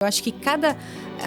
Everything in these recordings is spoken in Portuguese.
Eu acho que cada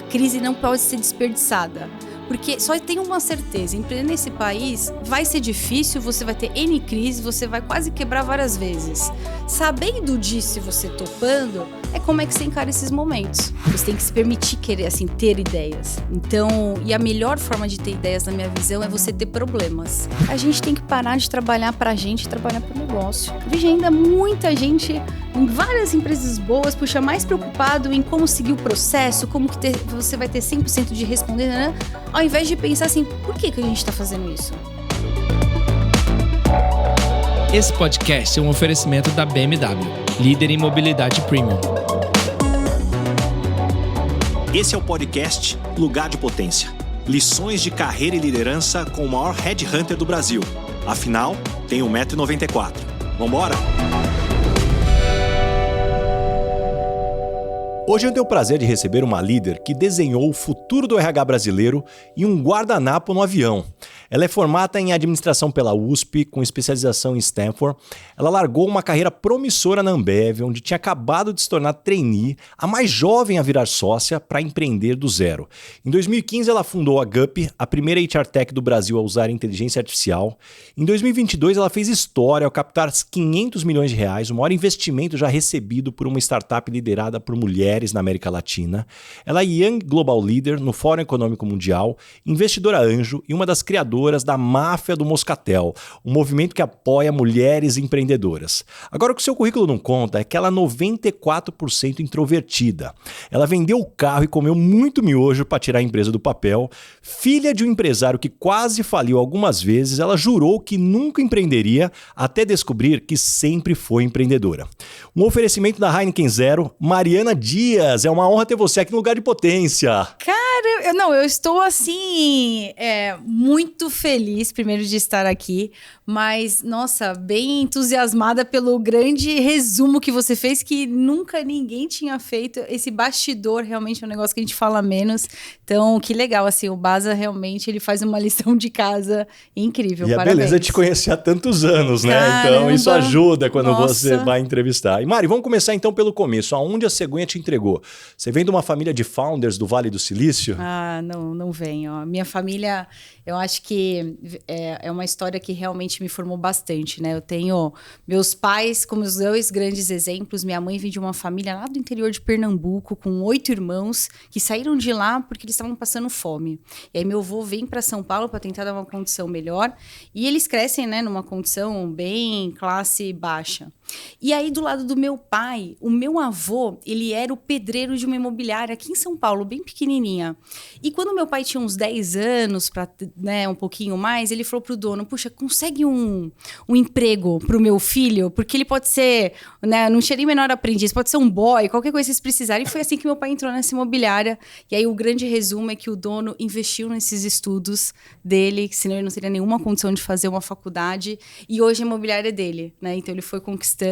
crise não pode ser desperdiçada. Porque só tem uma certeza, empreender nesse país vai ser difícil, você vai ter N crises, você vai quase quebrar várias vezes. Sabendo disso, você topando, é como é que você encara esses momentos. Você tem que se permitir querer, assim, ter ideias. Então, e a melhor forma de ter ideias, na minha visão, é você ter problemas. A gente tem que parar de trabalhar pra gente e trabalhar pro negócio. Veja, ainda muita gente, em várias empresas boas, puxa, mais preocupado em como seguir o processo, como que você vai ter 100% de responder, né? Ao invés de pensar assim, por que a gente está fazendo isso? Esse podcast é um oferecimento da BMW, líder em mobilidade premium. Esse é o podcast Lugar de Potência. Lições de carreira e liderança com o maior headhunter do Brasil. Afinal, tem 1,94 m. Vambora? Hoje eu tenho o prazer de receber uma líder que desenhou o futuro do RH brasileiro e um guardanapo no avião. Ela é formada em administração pela USP, com especialização em Stanford. Ela largou uma carreira promissora na Ambev, onde tinha acabado de se tornar trainee, a mais jovem a virar sócia, para empreender do zero. Em 2015, ela fundou a Gup, a primeira HR Tech do Brasil a usar inteligência artificial. Em 2022, ela fez história ao captar 500 milhões de reais, o maior investimento já recebido por uma startup liderada por mulheres na América Latina. Ela é Young Global Leader no Fórum Econômico Mundial, investidora anjo e uma das criadoras da Máfia do Moscatel, um movimento que apoia mulheres empreendedoras. Agora, o que o seu currículo não conta é que ela é 94% introvertida. Ela vendeu o carro e comeu muito miojo para tirar a empresa do papel. Filha de um empresário que quase faliu algumas vezes, ela jurou que nunca empreenderia até descobrir que sempre foi empreendedora. Um oferecimento da Heineken Zero, Mariana Dias. É uma honra ter você aqui no Lugar de Potência. Cara, eu estou assim, muito feliz primeiro de estar aqui, mas, nossa, bem entusiasmada pelo grande resumo que você fez, que nunca ninguém tinha feito. Esse bastidor realmente é um negócio que a gente fala menos. Então, que legal, assim, o Baza realmente ele faz uma lição de casa incrível. E parabéns. A beleza é te conhecer há tantos anos, né? Caramba. Então, isso ajuda quando Nossa. você vai entrevistar. E Mari, vamos começar então pelo começo. Aonde a cegonha te entregou? Você vem de uma família de founders do Vale do Silício? Ah, não vem. Ó. Minha família, eu acho que é uma história que realmente me formou bastante, né? Eu tenho meus pais como os dois grandes exemplos. Minha mãe vem de uma família lá do interior de Pernambuco, com 8 irmãos, que saíram de lá porque eles estavam passando fome. E aí meu avô vem para São Paulo para tentar dar uma condição melhor. E eles crescem, né, numa condição bem classe baixa. E aí, do lado do meu pai, o meu avô, ele era o pedreiro de uma imobiliária aqui em São Paulo, bem pequenininha. E quando meu pai tinha uns 10 anos, né, um pouquinho mais, ele falou pro dono, puxa, consegue um emprego pro meu filho? Porque ele pode ser, né, não tinha nem menor aprendiz, pode ser um boy, qualquer coisa que vocês precisarem. E foi assim que meu pai entrou nessa imobiliária. E aí, o grande resumo é que o dono investiu nesses estudos dele, senão ele não teria nenhuma condição de fazer uma faculdade. E hoje a imobiliária é dele, né? Então, ele foi conquistando.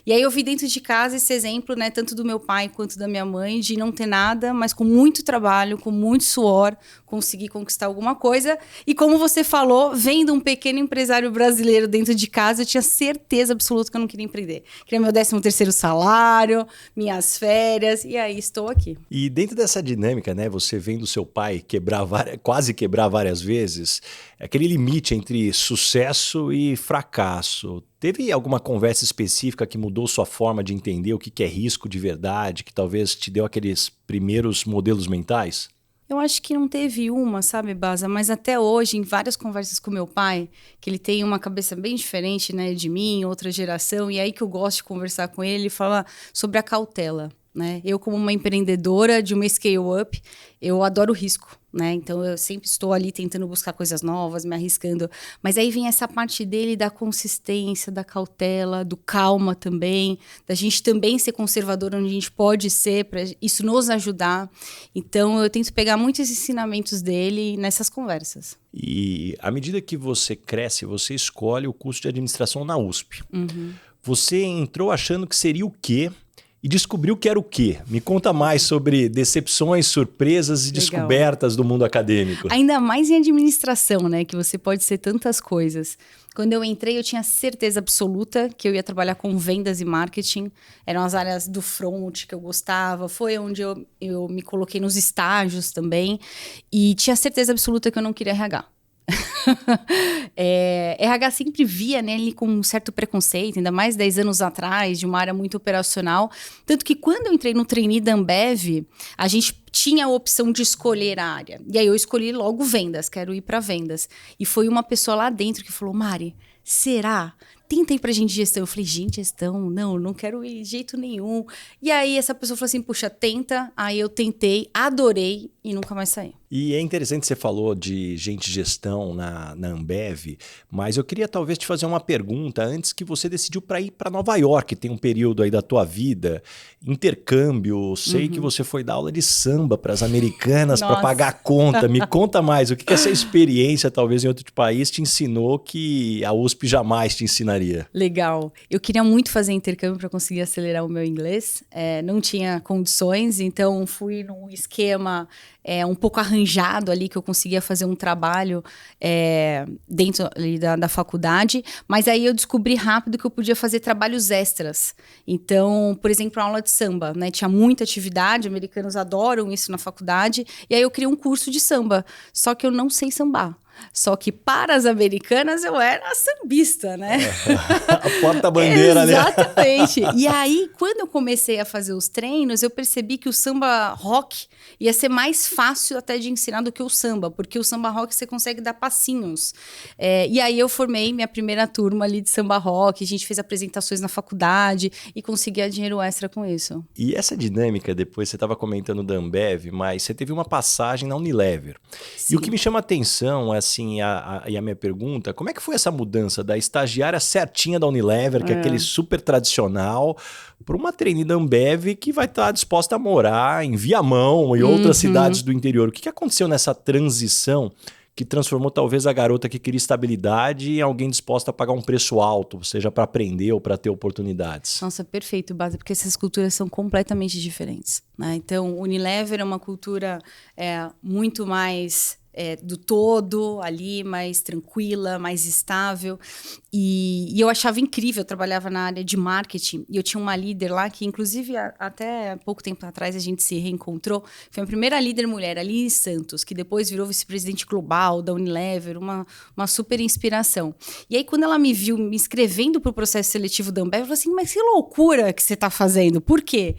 E aí eu vi dentro de casa esse exemplo, né, tanto do meu pai quanto da minha mãe, de não ter nada, mas com muito trabalho, com muito suor, conseguir conquistar alguma coisa. E como você falou, vendo um pequeno empresário brasileiro dentro de casa, eu tinha certeza absoluta que eu não queria empreender. Queria meu 13º salário, minhas férias, e aí estou aqui. E dentro dessa dinâmica, né, você vendo seu pai quase quebrar várias vezes, aquele limite entre sucesso e fracasso. Teve alguma conversa específica que mudou sua forma de entender o que é risco de verdade, que talvez te deu aqueles primeiros modelos mentais? Eu acho que não teve uma, sabe, Baza? Mas até hoje, em várias conversas com meu pai, que ele tem uma cabeça bem diferente, né, de mim, outra geração, e aí que eu gosto de conversar com ele, ele fala sobre a cautela, né? Eu, como uma empreendedora de uma scale-up, eu adoro risco, né? Então, eu sempre estou ali tentando buscar coisas novas, me arriscando. Mas aí vem essa parte dele da consistência, da cautela, do calma também, da gente também ser conservador onde a gente pode ser, para isso nos ajudar. Então, eu tento pegar muitos ensinamentos dele nessas conversas. E à medida que você cresce, você escolhe o curso de administração na USP. Uhum. Você entrou achando que seria o quê? e descobriu que era o quê? Me conta mais sobre decepções, surpresas e descobertas do mundo acadêmico. Ainda mais em administração, né? Que você pode ser tantas coisas. Quando eu entrei, eu tinha certeza absoluta que eu ia trabalhar com vendas e marketing. Eram as áreas do front que eu gostava. Foi onde eu me coloquei nos estágios também. E tinha certeza absoluta que eu não queria RH. RH sempre via nele com um certo preconceito, ainda mais 10 anos atrás, de uma área muito operacional. Tanto que quando eu entrei no trainee da Ambev, a gente tinha a opção de escolher a área. E aí eu escolhi logo vendas, quero ir para vendas. E foi uma pessoa lá dentro que falou, Mari, será? Tenta ir pra gente gestão. Eu falei, gente, gestão? Não quero ir de jeito nenhum. E aí essa pessoa falou assim, puxa, tenta. Aí eu tentei, adorei e nunca mais saí. E é interessante que você falou de gente gestão na Ambev, mas eu queria talvez te fazer uma pergunta antes que você decidiu para ir para Nova York, tem um período aí da tua vida, intercâmbio, sei que você foi dar aula de samba para as americanas para pagar a conta. Me conta mais, o que essa experiência talvez em outro país te ensinou que a USP jamais te ensinaria? Legal. Eu queria muito fazer intercâmbio para conseguir acelerar o meu inglês, não tinha condições, então fui num esquema um pouco arranjado ali, que eu conseguia fazer um trabalho dentro ali da faculdade, mas aí eu descobri rápido que eu podia fazer trabalhos extras. Então, por exemplo, a aula de samba, né? Tinha muita atividade, americanos adoram isso na faculdade, e aí eu criei um curso de samba, só que eu não sei sambar. Só que para as americanas eu era sambista, né? A porta-bandeira ali. Exatamente. E aí, quando eu comecei a fazer os treinos, eu percebi que o samba rock ia ser mais fácil até de ensinar do que o samba, porque o samba rock você consegue dar passinhos. E aí eu formei minha primeira turma ali de samba rock, a gente fez apresentações na faculdade e conseguia dinheiro extra com isso. E essa dinâmica, depois você estava comentando da Ambev, mas você teve uma passagem na Unilever. Sim. E o que me chama a atenção é assim, e a minha pergunta, como é que foi essa mudança da estagiária certinha da Unilever, que é aquele super tradicional, para uma trainee da Ambev que vai estar disposta a morar em Viamão e outras cidades do interior? O que aconteceu nessa transição que transformou talvez a garota que queria estabilidade em alguém disposta a pagar um preço alto, seja para aprender ou para ter oportunidades? Nossa, perfeito, Baza, porque essas culturas são completamente diferentes, né? Então, Unilever é uma cultura muito mais do todo ali, mais tranquila, mais estável. E eu achava incrível, eu trabalhava na área de marketing e eu tinha uma líder lá que, inclusive, até pouco tempo atrás a gente se reencontrou. Foi a primeira líder mulher, Aline Santos, que depois virou vice-presidente global da Unilever, uma super inspiração. E aí, quando ela me viu me inscrevendo para o processo seletivo da Ambev, ela falou assim, mas que loucura que você está fazendo, por quê?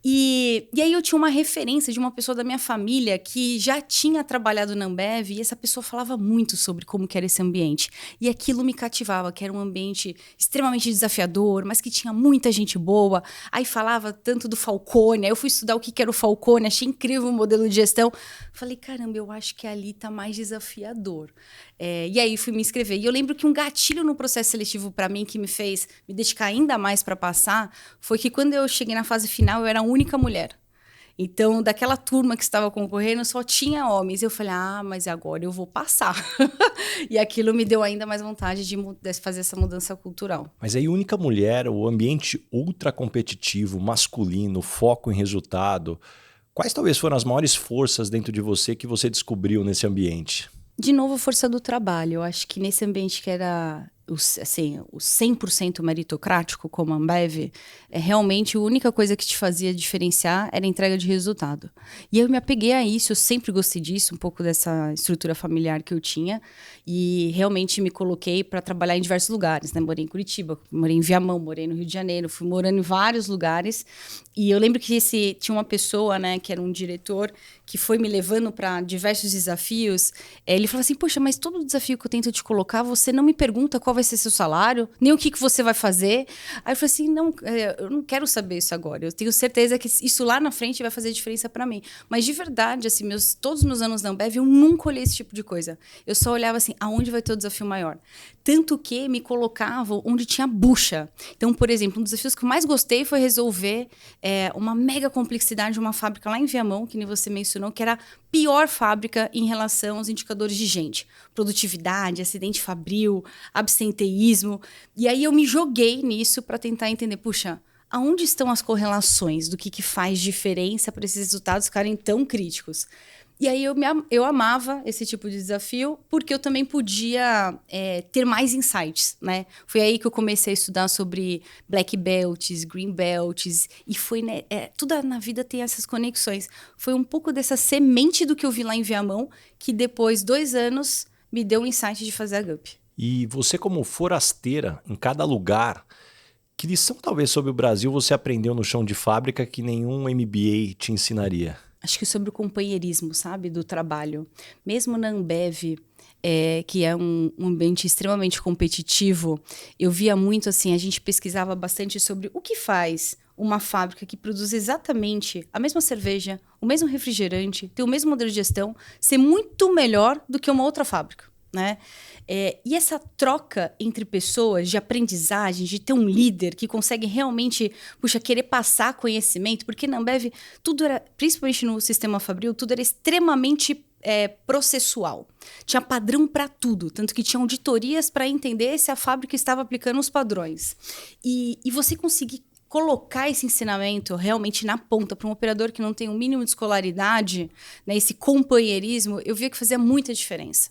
E aí eu tinha uma referência de uma pessoa da minha família que já tinha trabalhado na Ambev e essa pessoa falava muito sobre como que era esse ambiente. E aquilo me cativava, que era um ambiente extremamente desafiador, mas que tinha muita gente boa. Aí falava tanto do Falcone, aí eu fui estudar o que era o Falcone, achei incrível o modelo de gestão. Falei, caramba, eu acho que ali tá mais desafiador. E aí fui me inscrever. E eu lembro que um gatilho no processo seletivo para mim que me fez me dedicar ainda mais para passar foi que quando eu cheguei na fase final eu era a única mulher. Então, daquela turma que estava concorrendo, só tinha homens. Eu falei, mas agora eu vou passar. E aquilo me deu ainda mais vontade de fazer essa mudança cultural. Mas aí, única mulher, o ambiente ultra competitivo, masculino, foco em resultado. Quais talvez foram as maiores forças dentro de você que você descobriu nesse ambiente? De novo, força do trabalho. Eu acho que nesse ambiente que era o 100% meritocrático, como a Ambev, realmente a única coisa que te fazia diferenciar era a entrega de resultado. E eu me apeguei a isso, eu sempre gostei disso, um pouco dessa estrutura familiar que eu tinha, e realmente me coloquei para trabalhar em diversos lugares, né? Morei em Curitiba, morei em Viamão, morei no Rio de Janeiro, fui morando em vários lugares, e eu lembro que tinha uma pessoa, né, que era um diretor, que foi me levando para diversos desafios. Ele falou assim, poxa, mas todo desafio que eu tento te colocar, você não me pergunta qual vai ser seu salário, nem o que você vai fazer. Aí eu falei assim, não, eu não quero saber isso agora. Eu tenho certeza que isso lá na frente vai fazer diferença para mim. Mas de verdade, assim, todos os meus anos na Ambev, eu nunca olhei esse tipo de coisa. Eu só olhava assim, aonde vai ter o desafio maior? Tanto que me colocavam onde tinha bucha. Então, por exemplo, um dos desafios que eu mais gostei foi resolver uma mega complexidade de uma fábrica lá em Viamão, que nem você mencionou, que era a pior fábrica em relação aos indicadores de gente. Produtividade, acidente fabril, absenteísmo. E aí eu me joguei nisso para tentar entender, puxa, aonde estão as correlações do que faz diferença para esses resultados ficarem tão críticos? E aí eu amava esse tipo de desafio porque eu também podia ter mais insights, né? Foi aí que eu comecei a estudar sobre black belts, green belts, e foi, né, tudo na vida tem essas conexões. Foi um pouco dessa semente do que eu vi lá em Viamão que depois, 2 anos, me deu o insight de fazer a GUP. E você como forasteira em cada lugar, que lição talvez sobre o Brasil você aprendeu no chão de fábrica que nenhum MBA te ensinaria? Acho que sobre o companheirismo, sabe, do trabalho. Mesmo na Ambev, que é um ambiente extremamente competitivo, eu via muito assim, a gente pesquisava bastante sobre o que faz uma fábrica que produz exatamente a mesma cerveja, o mesmo refrigerante, tem o mesmo modelo de gestão, ser muito melhor do que uma outra fábrica, né? E essa troca entre pessoas de aprendizagem, de ter um líder que consegue realmente, querer passar conhecimento, porque na Ambev tudo era, principalmente no sistema Fabril, tudo era extremamente processual. Tinha padrão para tudo, tanto que tinha auditorias para entender se a fábrica estava aplicando os padrões. E você conseguir colocar esse ensinamento realmente na ponta para um operador que não tem um mínimo de escolaridade, né, esse companheirismo, eu via que fazia muita diferença.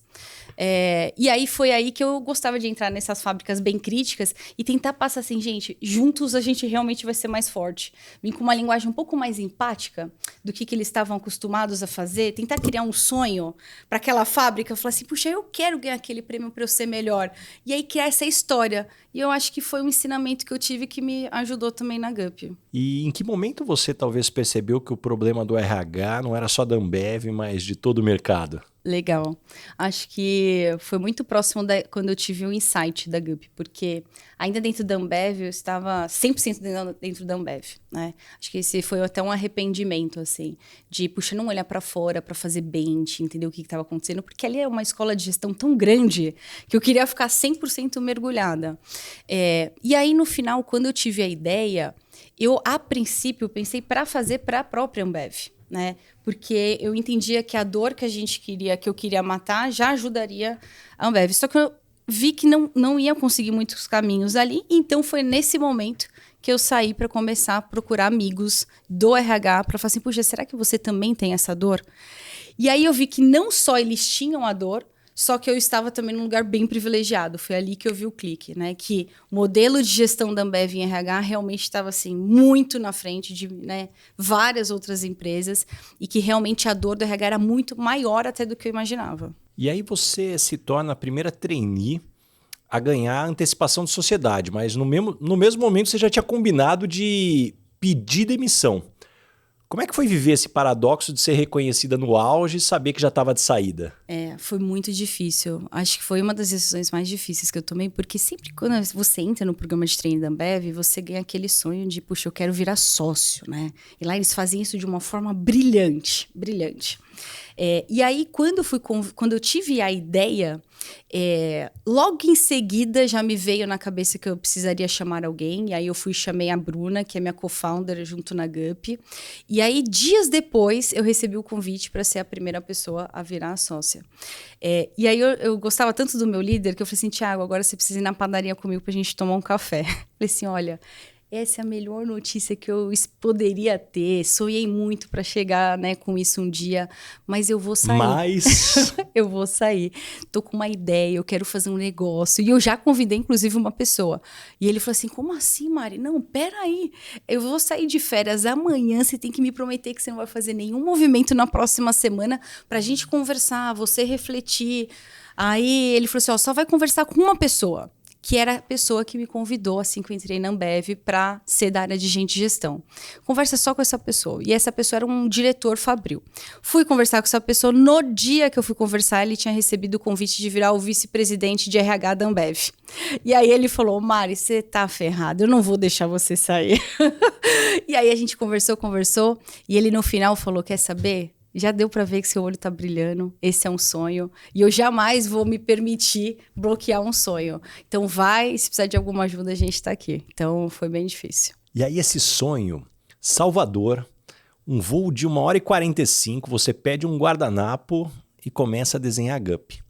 E aí foi aí que eu gostava de entrar nessas fábricas bem críticas e tentar passar assim, gente, juntos a gente realmente vai ser mais forte. Vim com uma linguagem um pouco mais empática do que eles estavam acostumados a fazer, tentar criar um sonho para aquela fábrica, falar assim, puxa, eu quero ganhar aquele prêmio para eu ser melhor. E aí criar essa história. E eu acho que foi um ensinamento que eu tive que me ajudou também na GUP. E em que momento você talvez percebeu que o problema do RH não era só da Ambev, mas de todo o mercado? Legal. Acho que foi muito próximo quando eu tive o insight da GUP, porque ainda dentro da Ambev, eu estava 100% dentro da Ambev, né? Acho que esse foi até um arrependimento, assim, de, não olhar para fora para fazer bench, entender o que estava acontecendo, porque ali é uma escola de gestão tão grande que eu queria ficar 100% mergulhada. E aí, no final, quando eu tive a ideia, eu, a princípio, pensei para fazer para a própria Ambev, né? Porque eu entendia que a dor que eu queria matar já ajudaria a Ambev. Só que eu vi que não ia conseguir muitos caminhos ali, então foi nesse momento que eu saí para começar a procurar amigos do RH para falar assim, puxa, será que você também tem essa dor? E aí eu vi que não só eles tinham a dor, só que eu estava também num lugar bem privilegiado. Foi ali que eu vi o clique, né? Que o modelo de gestão da Ambev em RH realmente estava assim, muito na frente de, né, várias outras empresas e que realmente a dor do RH era muito maior até do que eu imaginava. E aí você se torna a primeira trainee a ganhar antecipação de sociedade, mas no mesmo momento você já tinha combinado de pedir demissão. Como é que foi viver esse paradoxo de ser reconhecida no auge e saber que já estava de saída? Foi muito difícil. Acho que foi uma das decisões mais difíceis que eu tomei, porque sempre quando você entra no programa de treino da Ambev, você ganha aquele sonho de, puxa, eu quero virar sócio, né? E lá eles fazem isso de uma forma brilhante, brilhante. E aí, quando eu tive a ideia, logo em seguida já me veio na cabeça que eu precisaria chamar alguém. E aí eu chamei a Bruna, que é minha co-founder junto na GUP. E aí, dias depois, eu recebi o convite para ser a primeira pessoa a virar a sócia. E aí eu gostava tanto do meu líder que eu falei assim, Thiago, agora você precisa ir na padaria comigo pra gente tomar um café. Falei assim, olha, essa é a melhor notícia que eu poderia ter. Sonhei muito para chegar, né, com isso um dia, mas eu vou sair. Eu vou sair. Tô com uma ideia, eu quero fazer um negócio. E eu já convidei, inclusive, uma pessoa. E ele falou assim, como assim, Mari? Não, peraí. Eu vou sair de férias amanhã, você tem que me prometer que você não vai fazer nenhum movimento na próxima semana pra gente conversar, você refletir. Aí ele falou assim, só vai conversar com uma pessoa, que era a pessoa que me convidou assim que eu entrei na Ambev para ser da área de gente de gestão. Conversa só com essa pessoa. E essa pessoa era um diretor fabril. Fui conversar com essa pessoa. No dia que eu fui conversar, ele tinha recebido o convite de virar o vice-presidente de RH da Ambev. E aí ele falou, Mari, você tá ferrada, eu não vou deixar você sair. E aí a gente conversou. E ele no final falou, quer saber? Já deu para ver que seu olho tá brilhando, esse é um sonho, e eu jamais vou me permitir bloquear um sonho. Então se precisar de alguma ajuda, a gente tá aqui. Então foi bem difícil. E aí esse sonho, Salvador, um voo de 1h45, você pede um guardanapo e começa a desenhar a GUP.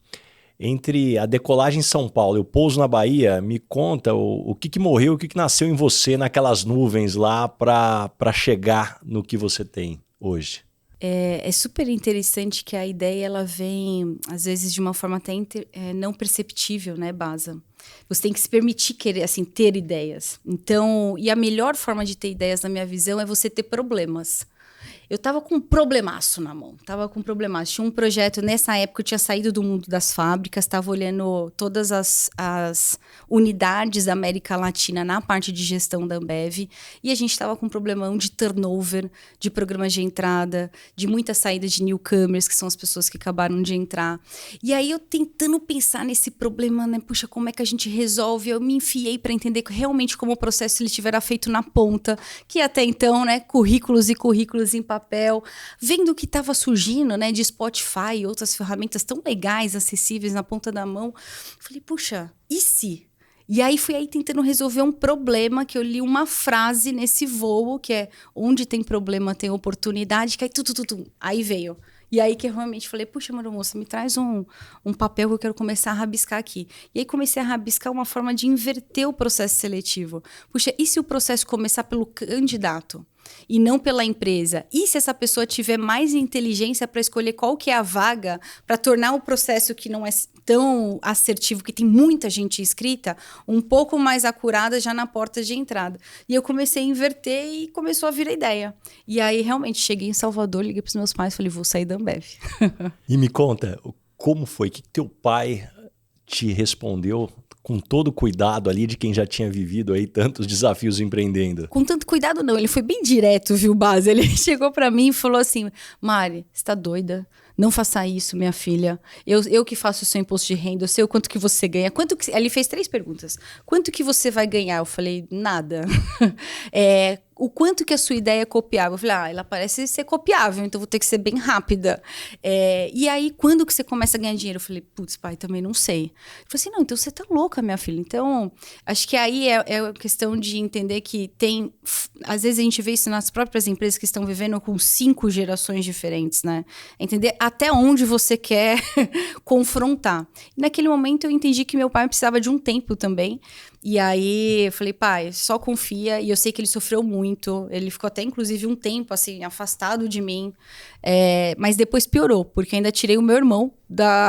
Entre a decolagem em São Paulo e o pouso na Bahia, me conta o que morreu, o que nasceu em você naquelas nuvens lá para chegar no que você tem hoje. É super interessante que a ideia ela vem, às vezes, de uma forma até não perceptível, né, Baza? Você tem que se permitir querer, assim, ter ideias. Então, e a melhor forma de ter ideias, na minha visão, é você ter problemas. Eu tava com um problemaço na mão, Tinha um projeto, nessa época eu tinha saído do mundo das fábricas, estava olhando todas as unidades da América Latina na parte de gestão da Ambev, e a gente estava com um problemão de turnover, de programas de entrada, de muita saída de newcomers, que são as pessoas que acabaram de entrar. E aí eu tentando pensar nesse problema, né? Puxa, como é que a gente resolve? Eu me enfiei para entender realmente como o processo ele estiver feito na ponta, que até então, né, currículos em papel, vendo o que estava surgindo, né, de Spotify e outras ferramentas tão legais, acessíveis na ponta da mão. Falei, puxa, e se? E aí fui aí tentando resolver um problema, que eu li uma frase nesse voo, que é onde tem problema tem oportunidade, que aí aí veio. E aí que eu realmente falei, puxa, moça, me traz um papel que eu quero começar a rabiscar aqui. E aí comecei a rabiscar uma forma de inverter o processo seletivo. Puxa, e se o processo começar pelo candidato e não pela empresa? E se essa pessoa tiver mais inteligência para escolher qual que é a vaga, para tornar o processo que não é tão assertivo, que tem muita gente inscrita, um pouco mais acurada já na porta de entrada. E eu comecei a inverter e começou a vir a ideia. E aí, realmente, cheguei em Salvador, liguei para os meus pais e falei, vou sair da Ambev. E me conta, como foi que teu pai te respondeu com todo o cuidado ali de quem já tinha vivido aí tantos desafios empreendendo? Com tanto cuidado não, ele foi bem direto, viu, Base? Ele chegou pra mim e falou assim, Mari, você tá doida? Não faça isso, minha filha. Eu que faço o seu imposto de renda, eu sei o quanto que você ganha. Ele fez 3 perguntas. Quanto que você vai ganhar? Eu falei, nada. O quanto que a sua ideia é copiável? Eu falei, ela parece ser copiável, então vou ter que ser bem rápida. E aí, quando que você começa a ganhar dinheiro? Eu falei, putz, pai, também não sei. Ele falou assim, não, então você tá louca, minha filha. Então, acho que aí é questão de entender que tem... Às vezes a gente vê isso nas próprias empresas que estão vivendo com 5 gerações diferentes, né? Entender até onde você quer confrontar. E naquele momento eu entendi que meu pai precisava de um tempo também. E aí eu falei, pai, só confia. E eu sei que ele sofreu muito. Ele ficou até, inclusive, um tempo, assim, afastado de mim. Mas depois piorou, porque ainda tirei o meu irmão da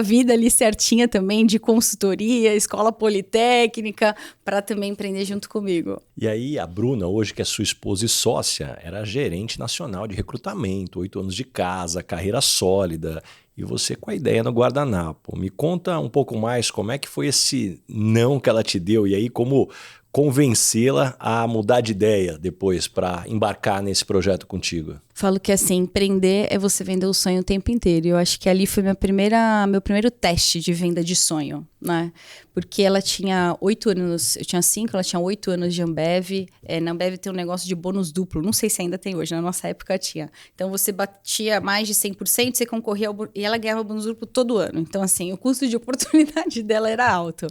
vida ali certinha também, de consultoria, escola politécnica, para também empreender junto comigo. E aí a Bruna, hoje que é sua esposa e sócia, era gerente nacional de recrutamento, 8 anos de casa, carreira sólida, e você com a ideia no guardanapo. Me conta um pouco mais como é que foi esse não que ela te deu e aí como convencê-la a mudar de ideia depois para embarcar nesse projeto contigo. Falo que assim, empreender é você vender o sonho o tempo inteiro. Eu acho que ali foi meu primeiro teste de venda de sonho, né? Porque ela tinha 8 anos, eu tinha 5, ela tinha 8 anos de Ambev. Na Ambev tem um negócio de bônus duplo, não sei se ainda tem hoje, na nossa época tinha. Então você batia mais de 100%, você concorria e ela ganhava bônus duplo todo ano. Então assim, o custo de oportunidade dela era alto.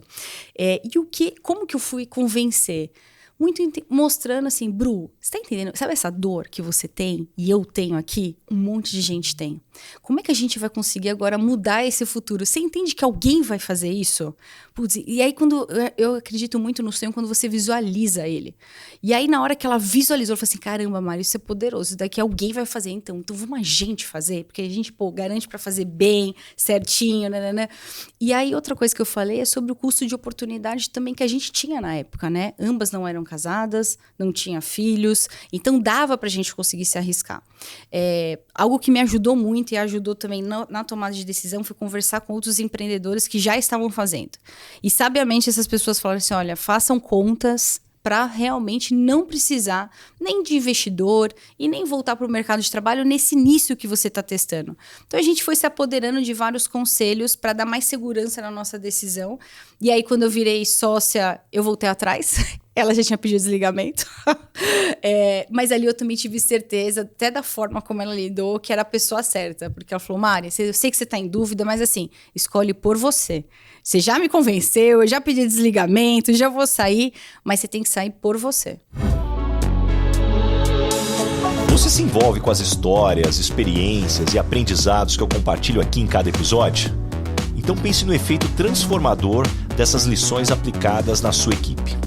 Como que eu fui convencer? Muito mostrando assim, Bru, você tá entendendo? Sabe essa dor que você tem e eu tenho aqui? Um monte de gente tem. Como é que a gente vai conseguir agora mudar esse futuro? Você entende que alguém vai fazer isso? Putz, e aí quando eu acredito muito no sonho, quando você visualiza ele. E aí na hora que ela visualizou, ela falou assim, caramba, Mário, isso é poderoso. Isso daqui alguém vai fazer, então vamos a gente fazer. Porque a gente, garante para fazer bem, certinho, né? E aí outra coisa que eu falei é sobre o custo de oportunidade também que a gente tinha na época, né? Ambas não eram casadas, não tinha filhos, então dava pra gente conseguir se arriscar. Algo que me ajudou muito e ajudou também na tomada de decisão foi conversar com outros empreendedores que já estavam fazendo. E sabiamente essas pessoas falaram assim, olha, façam contas para realmente não precisar nem de investidor e nem voltar para o mercado de trabalho nesse início que você está testando. Então a gente foi se apoderando de vários conselhos para dar mais segurança na nossa decisão. E aí quando eu virei sócia, eu voltei atrás. Ela já tinha pedido desligamento. Mas ali eu também tive certeza, até da forma como ela lidou, que era a pessoa certa. Porque ela falou, Mari, eu sei que você está em dúvida, mas assim, escolhe por você. Você já me convenceu, eu já pedi desligamento, já vou sair, mas você tem que sair por você. Você se envolve com as histórias, experiências e aprendizados que eu compartilho aqui em cada episódio? Então pense no efeito transformador dessas lições aplicadas na sua equipe.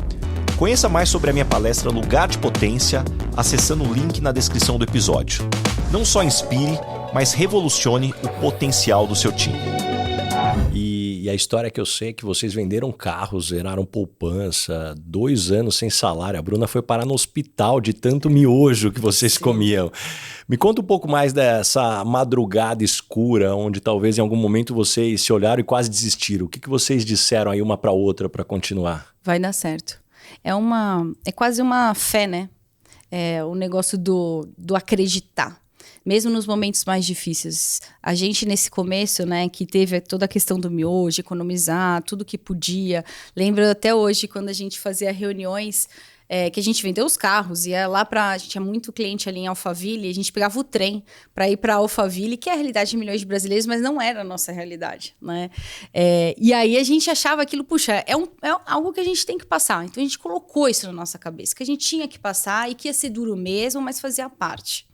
Conheça mais sobre a minha palestra Lugar de Potência acessando o link na descrição do episódio. Não só inspire, mas revolucione o potencial do seu time. E a história que eu sei é que vocês venderam carros, zeraram poupança, 2 anos sem salário. A Bruna foi parar no hospital de tanto miojo que vocês comiam. Me conta um pouco mais dessa madrugada escura, onde talvez em algum momento vocês se olharam e quase desistiram. O que vocês disseram aí uma para outra para continuar? Vai dar certo. É quase uma fé, né? É o negócio do acreditar. Mesmo nos momentos mais difíceis. A gente, nesse começo, né, que teve toda a questão do miojo, economizar, tudo que podia. Lembro até hoje, quando a gente fazia reuniões, que a gente vendeu os carros, ia lá a gente tinha muito cliente ali em Alphaville, a gente pegava o trem para ir para Alphaville, que é a realidade de milhões de brasileiros, mas não era a nossa realidade, né? E aí a gente achava aquilo, puxa, é algo que a gente tem que passar. Então a gente colocou isso na nossa cabeça, que a gente tinha que passar e que ia ser duro mesmo, mas fazia parte.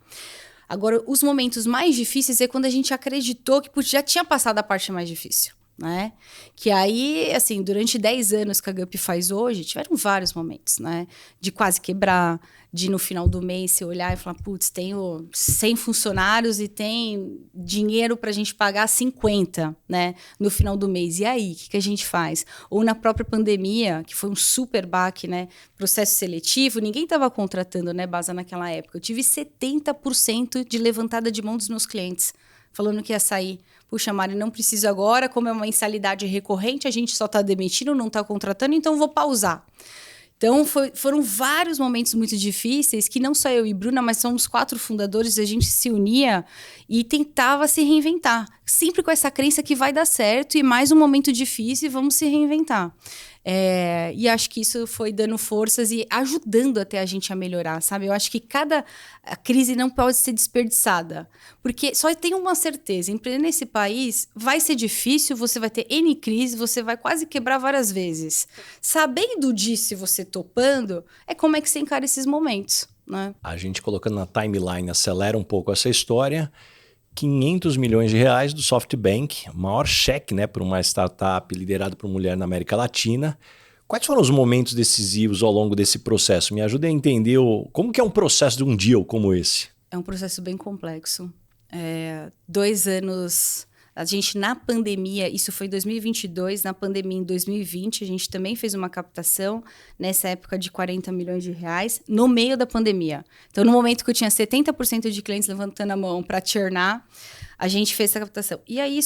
Agora, os momentos mais difíceis é quando a gente acreditou que já tinha passado a parte mais difícil, né? Que aí, assim, durante 10 anos que a Gup faz hoje, tiveram vários momentos, né? De quase quebrar, de no final do mês você olhar e falar, putz, tenho 100 funcionários e tem dinheiro para a gente pagar 50, né? No final do mês. E aí, o que a gente faz? Ou na própria pandemia, que foi um super baque, né? Processo seletivo, ninguém estava contratando, né, Basa, naquela época. Eu tive 70% de levantada de mão dos meus clientes, falando que ia sair. Puxa, Mari, não preciso agora, como é uma mensalidade recorrente, a gente só está demitindo, não está contratando, então vou pausar. Então, foram vários momentos muito difíceis que não só eu e Bruna, mas somos 4 fundadores, a gente se unia e tentava se reinventar. Sempre com essa crença que vai dar certo e mais um momento difícil e vamos se reinventar. E acho que isso foi dando forças e ajudando até a gente a melhorar, sabe? Eu acho que cada crise não pode ser desperdiçada. Porque só tem uma certeza, empreender nesse país vai ser difícil, você vai ter N crise, você vai quase quebrar várias vezes. Sabendo disso e você topando, é como é que você encara esses momentos, né? A gente colocando na timeline, acelera um pouco essa história. 500 milhões de reais do SoftBank, maior cheque, né, para uma startup liderada por mulher na América Latina. Quais foram os momentos decisivos ao longo desse processo? Me ajuda a entender como que é um processo de um deal como esse. É um processo bem complexo. 2 anos... A gente, na pandemia, isso foi em 2022, na pandemia em 2020, a gente também fez uma captação, nessa época de 40 milhões de reais, no meio da pandemia. Então, no momento que eu tinha 70% de clientes levantando a mão para churnar, a gente fez essa captação. E aí,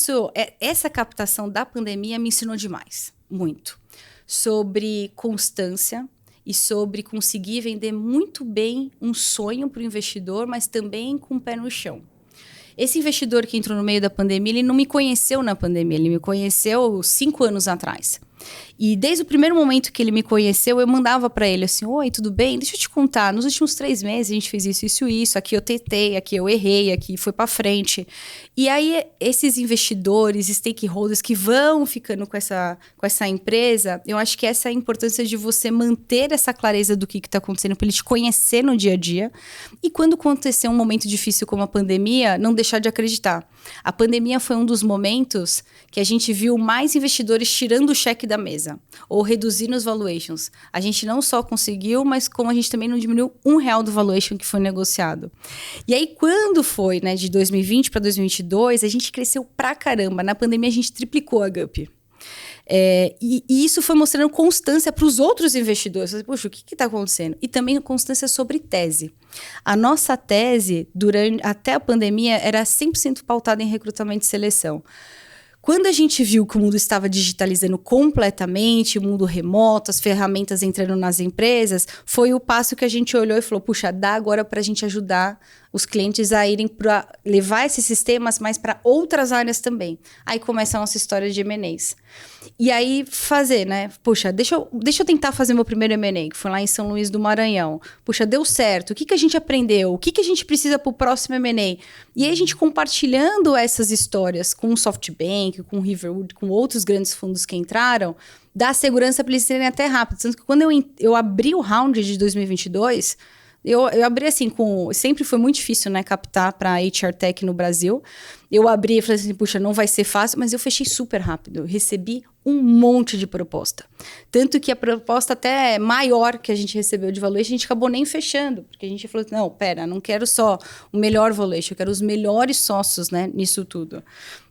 essa captação da pandemia me ensinou demais, muito, sobre constância e sobre conseguir vender muito bem um sonho para o investidor, mas também com o pé no chão. Esse investidor que entrou no meio da pandemia, ele não me conheceu na pandemia, ele me conheceu 5 anos atrás. E desde o primeiro momento que ele me conheceu, eu mandava para ele assim, oi, tudo bem? Deixa eu te contar, nos últimos 3 meses a gente fez isso, aqui eu tentei, aqui eu errei, aqui foi para frente. E aí esses investidores, stakeholders que vão ficando com essa empresa, eu acho que essa é a importância de você manter essa clareza do que está acontecendo, para ele te conhecer no dia a dia. E quando acontecer um momento difícil como a pandemia, não deixar de acreditar. A pandemia foi um dos momentos que a gente viu mais investidores tirando o cheque da mesa ou reduzindo os valuations. A gente não só conseguiu, mas como a gente também não diminuiu R$1 do valuation que foi negociado. E aí, quando foi, né, de 2020 para 2022, a gente cresceu pra caramba. Na pandemia, a gente triplicou a Gup. E isso foi mostrando constância para os outros investidores. Poxa, o que está acontecendo? E também constância sobre tese. A nossa tese, até a pandemia, era 100% pautada em recrutamento e seleção. Quando a gente viu que o mundo estava digitalizando completamente, o mundo remoto, as ferramentas entrando nas empresas, foi o passo que a gente olhou e falou, puxa, dá agora para a gente ajudar os clientes a irem para levar esses sistemas mais para outras áreas também. Aí começa a nossa história de M&As. E aí fazer, né? Puxa, deixa eu tentar fazer meu primeiro M&A, que foi lá em São Luís do Maranhão. Puxa, deu certo. O que a gente aprendeu? O que a gente precisa para o próximo M&A? E aí a gente compartilhando essas histórias com o SoftBank, com o Riverwood, com outros grandes fundos que entraram, dá segurança para eles serem até rápidos. Tanto que quando eu abri o round de 2022... Eu abri assim, sempre foi muito difícil, né, captar para HR Tech no Brasil. eu abri e falei assim, puxa, não vai ser fácil, mas eu fechei super rápido. Eu recebi um monte de proposta. Tanto que a proposta até maior que a gente recebeu de valuation, a gente acabou nem fechando. Porque a gente falou, não, pera, não quero só o melhor valuation, eu quero os melhores sócios, né, nisso tudo.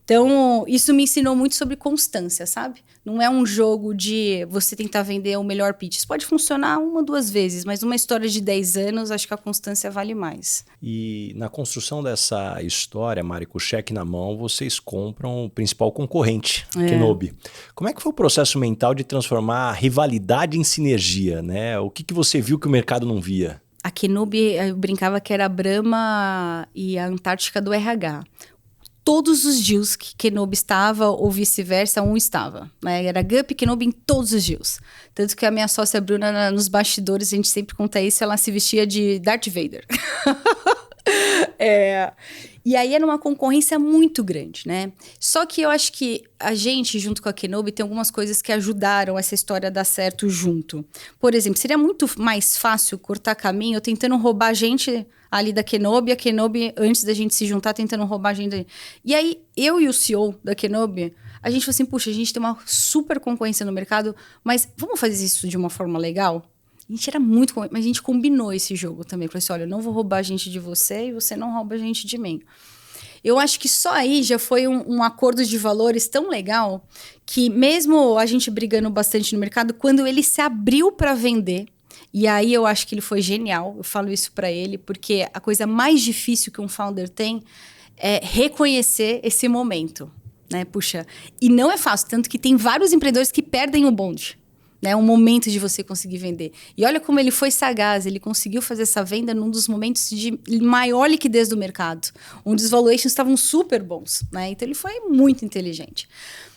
Então, isso me ensinou muito sobre constância, sabe? Não é um jogo de você tentar vender o melhor pitch. Isso pode funcionar 1, 2 vezes, mas numa história de 10 anos, acho que a constância vale mais. E na construção dessa história, Mari, com o cheque na mão, vocês compram o principal concorrente, Kenobi. Como é que foi o processo mental de transformar a rivalidade em sinergia, né? O que você viu que o mercado não via? A Kenobi, eu brincava que era a Brahma e a Antártica do RH. Todos os deals que Kenobi estava, ou vice-versa, um estava. Né? Era Gup e Kenobi em todos os deals. Tanto que a minha sócia Bruna, nos bastidores, a gente sempre conta isso, ela se vestia de Darth Vader. E aí era uma concorrência muito grande, né? Só que eu acho que a gente, junto com a Kenobi, tem algumas coisas que ajudaram essa história a dar certo junto. Por exemplo, seria muito mais fácil cortar caminho tentando roubar a gente ali da Kenobi, a Kenobi, antes da gente se juntar, tentando roubar a gente. E aí, eu e o CEO da Kenobi, a gente falou assim, puxa, a gente tem uma super concorrência no mercado, mas vamos fazer isso de uma forma legal? A gente era muito... Mas a gente combinou esse jogo também. Falei assim, olha, eu não vou roubar a gente de você e você não rouba a gente de mim. Eu acho que só aí já foi um acordo de valores tão legal que mesmo a gente brigando bastante no mercado, quando ele se abriu para vender, e aí eu acho que ele foi genial, eu falo isso para ele, porque a coisa mais difícil que um founder tem é reconhecer esse momento, né? Puxa, e não é fácil, tanto que tem vários empreendedores que perdem o bonde. Né, um momento de você conseguir vender. E olha como ele foi sagaz, ele conseguiu fazer essa venda num dos momentos de maior liquidez do mercado, onde os valuations estavam super bons. Né? Então ele foi muito inteligente.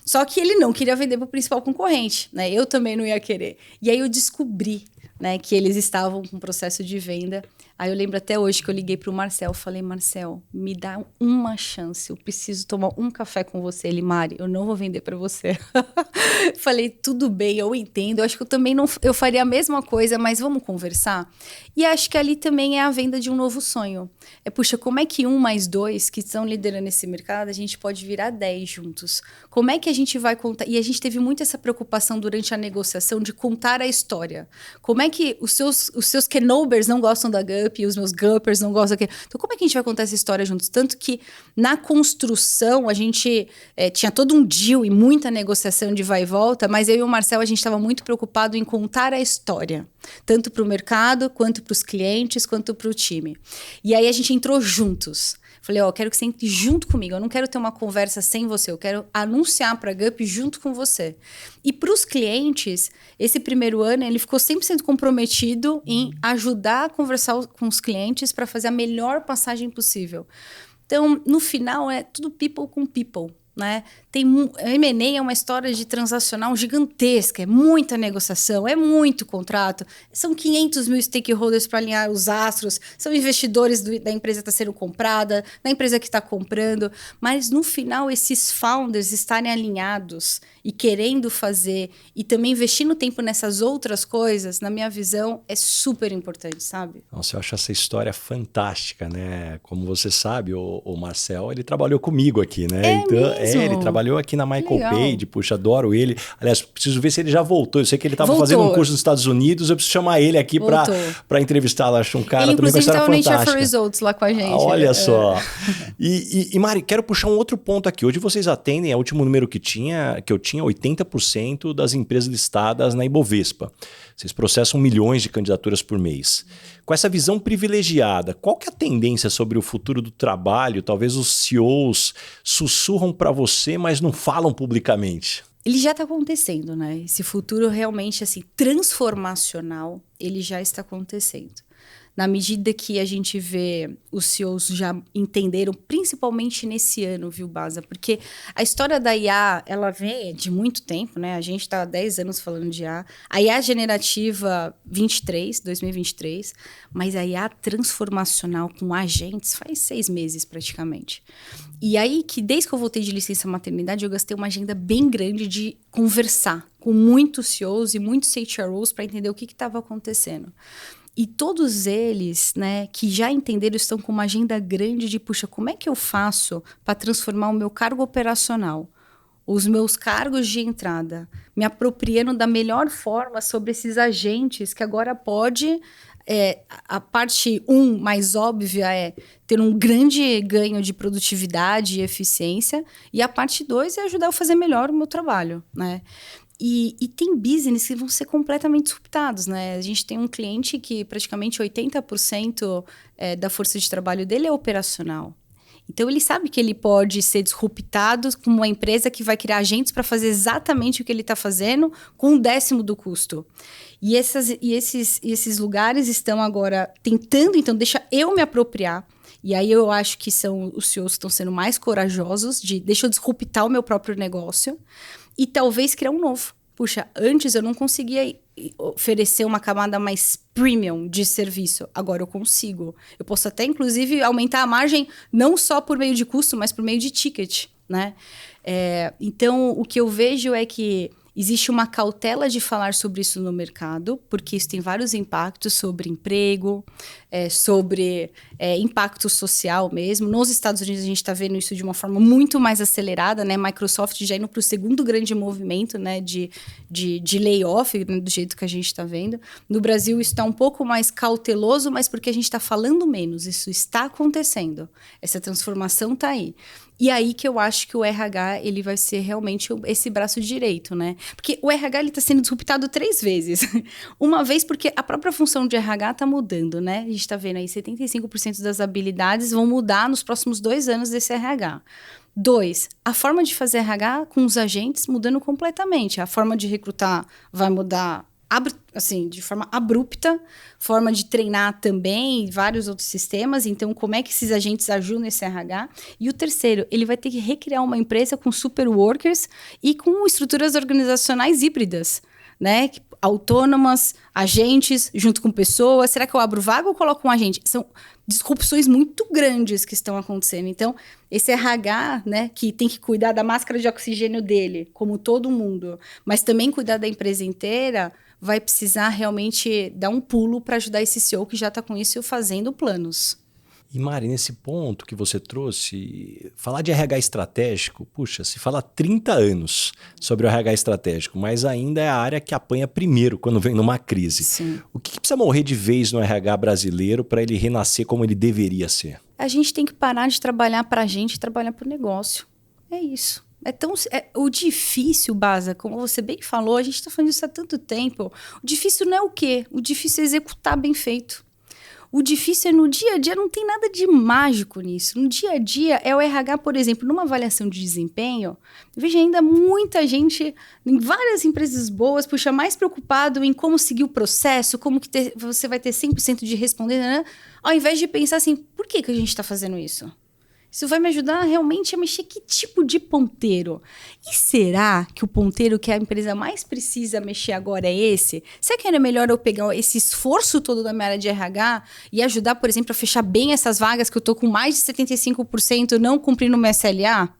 Só que ele não queria vender para o principal concorrente. Né? Eu também não ia querer. E aí eu descobri, né, que eles estavam com um processo de venda. Aí eu lembro até hoje que eu liguei para o Marcel, falei, Marcel, me dá uma chance, eu preciso tomar um café com você. Ele, Mari, eu não vou vender para você. Falei, tudo bem, eu entendo, eu acho que eu também não, eu faria a mesma coisa, mas vamos conversar? E acho que ali também é a venda de um novo sonho. Puxa, como é que 1 mais 2 que estão liderando esse mercado, a gente pode virar 10 juntos? Como é que a gente vai contar? E a gente teve muito essa preocupação durante a negociação de contar a história. Como é que os seus Kenobers não gostam da Gup e os meus Guppers não gostam daquilo? Então, como é que a gente vai contar essa história juntos? Tanto que na construção a gente tinha todo um deal e muita negociação de vai e volta, mas eu e o Marcel a gente estava muito preocupado em contar a história. Tanto para o mercado, quanto para os clientes, quanto para o time. E aí a gente entrou juntos. Falei, ó, quero que você entre junto comigo. Eu não quero ter uma conversa sem você. Eu quero anunciar para a Gup junto com você. E para os clientes, esse primeiro ano, ele ficou 100% comprometido em ajudar a conversar com os clientes para fazer a melhor passagem possível. Então, no final, é tudo people com people. Né? A M&A é uma história de transacional gigantesca, é muita negociação, é muito contrato, são 500 mil stakeholders para alinhar os astros, são investidores da empresa que está sendo comprada, da empresa que está comprando, mas no final esses founders estarem alinhados e querendo fazer e também investindo tempo nessas outras coisas, na minha visão, é super importante, sabe? Nossa, eu acho essa história fantástica, né? Como você sabe, o Marcel, ele trabalhou comigo aqui, né? Ele trabalhou aqui na Michael Page, puxa, adoro ele. Aliás, preciso ver se ele já voltou. Eu sei que ele estava fazendo um curso nos Estados Unidos, eu preciso chamar ele aqui para entrevistá-lo. Acho um cara ele, também com história fantástica. Inclusive, tá no Nature for Results lá com a gente. Olha só. E Mari, quero puxar um outro ponto aqui. Hoje vocês atendem, é o último número que eu tinha, 80% das empresas listadas na Ibovespa. Vocês processam milhões de candidaturas por mês. Com essa visão privilegiada, qual que é a tendência sobre o futuro do trabalho? Talvez os CEOs sussurram para você, mas não falam publicamente. Ele já está acontecendo, né? Esse futuro realmente assim, transformacional, ele já está acontecendo. Na medida que a gente vê os CEOs já entenderam, principalmente nesse ano, viu, Baza? Porque a história da IA, ela vem de muito tempo, né? A gente está há 10 anos falando de IA. A IA generativa 2023, mas a IA transformacional com agentes faz 6 meses praticamente. E aí, que desde que eu voltei de licença maternidade, eu gastei uma agenda bem grande de conversar com muitos CEOs e muitos CHROs para entender o que estava acontecendo. E todos eles, né, que já entenderam, estão com uma agenda grande de, puxa, como é que eu faço para transformar o meu cargo operacional, os meus cargos de entrada, me apropriando da melhor forma sobre esses agentes que agora pode... a parte mais óbvia é ter um grande ganho de produtividade e eficiência, e a parte 2 é ajudar eu a fazer melhor o meu trabalho, né? E tem business que vão ser completamente disruptados, né? A gente tem um cliente que praticamente 80% da força de trabalho dele é operacional. Então, ele sabe que ele pode ser disruptado com uma empresa que vai criar agentes para fazer exatamente o que ele está fazendo com 1/10 do custo. E esses lugares estão agora tentando, então, deixa eu me apropriar. E aí eu acho que são os CEOs que estão sendo mais corajosos de deixa eu disruptar o meu próprio negócio e talvez criar um novo. Puxa, antes eu não conseguia oferecer uma camada mais premium de serviço. Agora eu consigo. Eu posso até, inclusive, aumentar a margem não só por meio de custo, mas por meio de ticket, né? Então, o que eu vejo é que existe uma cautela de falar sobre isso no mercado, porque isso tem vários impactos sobre emprego, sobre impacto social mesmo. Nos Estados Unidos, a gente está vendo isso de uma forma muito mais acelerada, né? Microsoft já indo para o segundo grande movimento, né? de layoff, né? Do jeito que a gente está vendo. No Brasil, isso está um pouco mais cauteloso, mas porque a gente está falando menos. Isso está acontecendo. Essa transformação está aí. E aí que eu acho que o RH ele vai ser realmente esse braço direito, né? Porque o RH está sendo disruptado 3 vezes. Uma vez porque a própria função de RH está mudando, né? A gente está vendo aí 75% das habilidades vão mudar nos próximos 2 anos desse RH. 2, a forma de fazer RH com os agentes mudando completamente. A forma de recrutar vai mudar assim, de forma abrupta, forma de treinar também, vários outros sistemas. Então, como é que esses agentes ajudam nesse RH? E o terceiro, ele vai ter que recriar uma empresa com super workers e com estruturas organizacionais híbridas, né? Autônomas, agentes, junto com pessoas. Será que eu abro vaga ou coloco um agente? São disrupções muito grandes que estão acontecendo. Então, esse RH, né, que tem que cuidar da máscara de oxigênio dele, como todo mundo, mas também cuidar da empresa inteira, vai precisar realmente dar um pulo para ajudar esse CEO que já está com isso fazendo planos. E Mari, nesse ponto que você trouxe, falar de RH estratégico, puxa, se fala há 30 anos sobre o RH estratégico, mas ainda é a área que apanha primeiro quando vem numa crise. Sim. O que precisa morrer de vez no RH brasileiro para ele renascer como ele deveria ser? A gente tem que parar de trabalhar para a gente e trabalhar para o negócio. É isso. O difícil, Baza, como você bem falou, a gente está falando isso há tanto tempo. O difícil não é o quê? O difícil é executar bem feito. O difícil é no dia a dia, não tem nada de mágico nisso. No dia a dia, é o RH, por exemplo, numa avaliação de desempenho, veja ainda muita gente, em várias empresas boas, puxa, mais preocupado em como seguir o processo, como que você vai ter 100% de responder, né? Ao invés de pensar assim, por que a gente está fazendo isso? Isso vai me ajudar realmente a mexer que tipo de ponteiro? E será que o ponteiro que a empresa mais precisa mexer agora é esse? Será que era melhor eu pegar esse esforço todo da minha área de RH e ajudar, por exemplo, a fechar bem essas vagas que eu estou com mais de 75% não cumprindo o meu SLA?